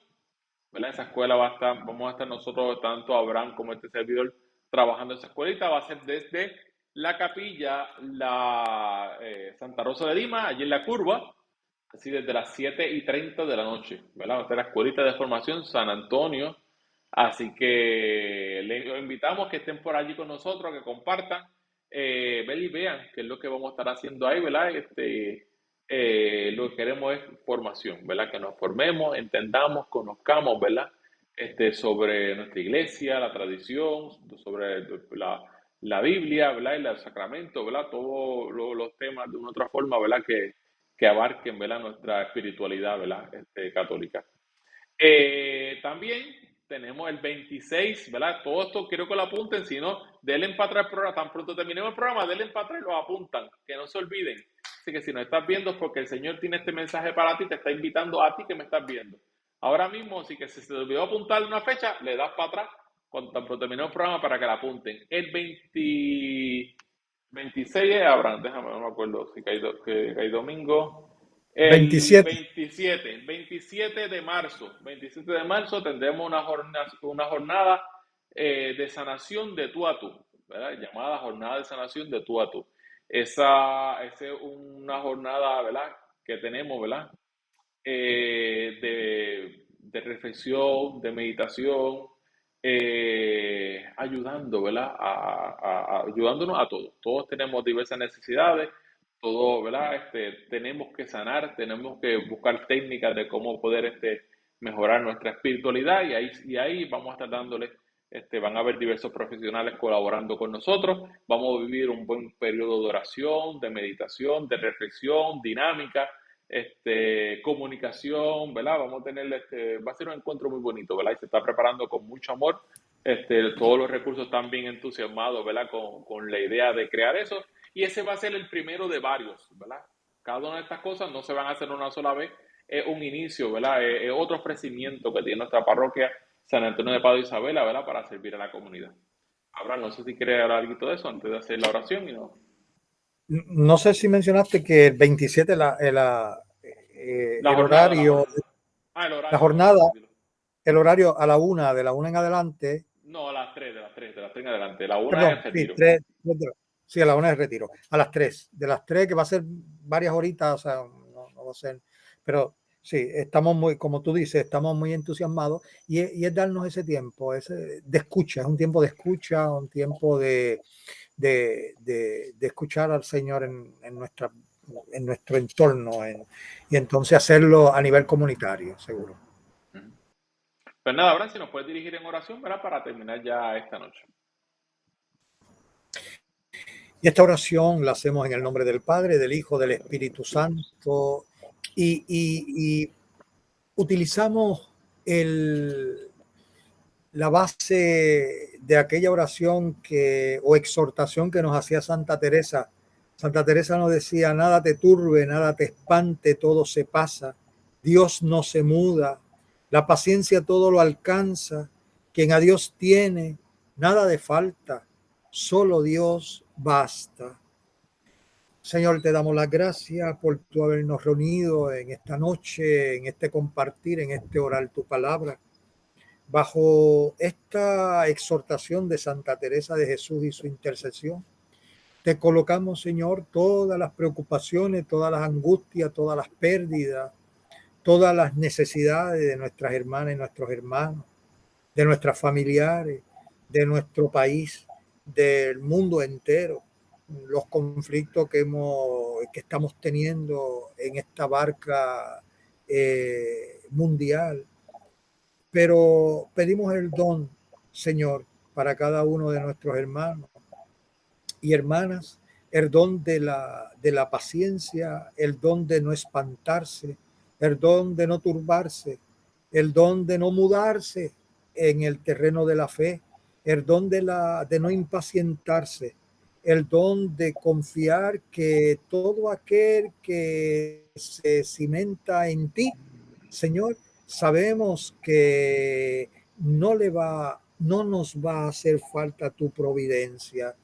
¿verdad? Esa escuela vamos a estar nosotros, tanto Abraham como este servidor, trabajando en esa escuelita. Va a ser desde la capilla Santa Rosa de Lima, allí en la curva, así desde las 7:30 de la noche, ¿verdad? Va a ser la escuelita de formación San Antonio. Así que les invitamos que estén por allí con nosotros, que compartan, ven y vean qué es lo que vamos a estar haciendo ahí, ¿verdad? Lo que queremos es formación, ¿verdad? Que nos formemos, entendamos, conozcamos, ¿verdad? Sobre nuestra iglesia, la tradición, sobre la Biblia, ¿verdad? Y los sacramentos, ¿verdad? Todos los temas de una otra forma, ¿verdad? Que abarquen, ¿verdad? Nuestra espiritualidad, ¿verdad? Católica. También tenemos el 26, ¿verdad? Todo esto quiero que lo apunten, si no, denle para atrás el programa. Tan pronto terminemos el programa, denle para atrás y lo apuntan, que no se olviden. Así que si nos estás viendo es porque el Señor tiene este mensaje para ti, te está invitando a ti que me estás viendo. Ahora mismo, así que si se te olvidó apuntar una fecha, le das para atrás cuando tan pronto terminemos el programa para que la apunten. El 26 es Abraham, déjame, no me acuerdo si cae domingo. El 27 de marzo tendremos una jornada de sanación de tú a tú, ¿verdad? Llamada jornada de sanación de tú a tú. Esa es una jornada, ¿verdad? Que tenemos, ¿verdad? De reflexión, de meditación, ayudando, ¿verdad? Ayudándonos a todos. Todos tenemos diversas necesidades, todos, ¿verdad? Tenemos que sanar, tenemos que buscar técnicas de cómo poder mejorar nuestra espiritualidad y ahí vamos a estar dándole, van a haber diversos profesionales colaborando con nosotros, vamos a vivir un buen periodo de oración, de meditación, de reflexión, dinámica, comunicación, ¿verdad? Vamos a tener, va a ser un encuentro muy bonito, ¿verdad? Y se está preparando con mucho amor, todos los recursos están bien entusiasmados, ¿verdad? Con la idea de crear eso, y ese va a ser el primero de varios, ¿verdad? Cada una de estas cosas no se van a hacer una sola vez, es un inicio, ¿verdad? Es otro ofrecimiento que tiene nuestra parroquia San Antonio de Padua Isabela, ¿verdad? Para servir a la comunidad. Abraham, no sé si quieres hablar algo de eso antes de hacer la oración. No sé si mencionaste que el 27 el horario, la jornada, el horario a la 1, de la 1 en adelante. No, a las 3, de las 3 en adelante. La 1 es el retiro. Sí, a la 1 es el retiro. A las 3, de las 3, que va a ser varias horitas, o sea, no va a ser, pero sí, estamos muy, como tú dices, estamos muy entusiasmados y es darnos ese tiempo, de escucha, es un tiempo de escucha, un tiempo de escuchar al Señor en nuestro entorno y entonces hacerlo a nivel comunitario, seguro. Pues nada, ahora si nos puedes dirigir en oración, ¿verdad? Para terminar ya esta noche. Y esta oración la hacemos en el nombre del Padre, del Hijo, del Espíritu Santo y utilizamos la base de aquella oración o exhortación que nos hacía Santa Teresa. Santa Teresa nos decía: nada te turbe, nada te espante, todo se pasa, Dios no se muda, la paciencia todo lo alcanza, quien a Dios tiene, nada de falta, Solo Dios basta. Señor, te damos las gracias por tu habernos reunido en esta noche, en este compartir, en este orar tu palabra. Bajo esta exhortación de Santa Teresa de Jesús y su intercesión, te colocamos, Señor, todas las preocupaciones, todas las angustias, todas las pérdidas, todas las necesidades de nuestras hermanas y nuestros hermanos, de nuestras familiares, de nuestro país, del mundo entero, los conflictos que estamos teniendo en esta barca mundial. Pero pedimos el don, Señor, para cada uno de nuestros hermanos y hermanas, el don de la paciencia, el don de no espantarse, el don de no turbarse, el don de no mudarse en el terreno de la fe, el don de no impacientarse, el don de confiar que todo aquel que se cimenta en ti, Señor, sabemos que no nos va a hacer falta tu providencia.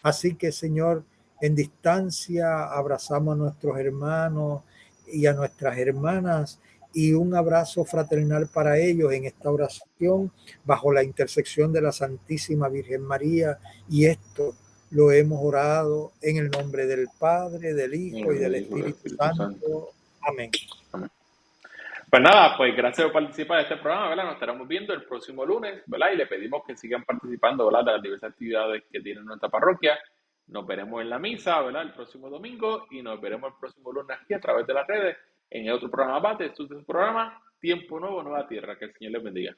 Así que, Señor, en distancia abrazamos a nuestros hermanos y a nuestras hermanas y un abrazo fraternal para ellos en esta oración bajo la intersección de la Santísima Virgen María. Y esto lo hemos orado en el nombre del Padre, del Hijo y del Del Espíritu Espíritu Santo. Santo. Amén. Amén. Pues nada, pues gracias por participar de este programa, ¿verdad? Nos estaremos viendo el próximo lunes, ¿verdad? Y le pedimos que sigan participando, ¿verdad? De las diversas actividades que tiene nuestra parroquia. Nos veremos en la misa, ¿verdad? El próximo domingo y nos veremos el próximo lunes aquí a través de las redes en el otro programa más de su programa Tiempo Nuevo, Nueva Tierra. Que el Señor les bendiga.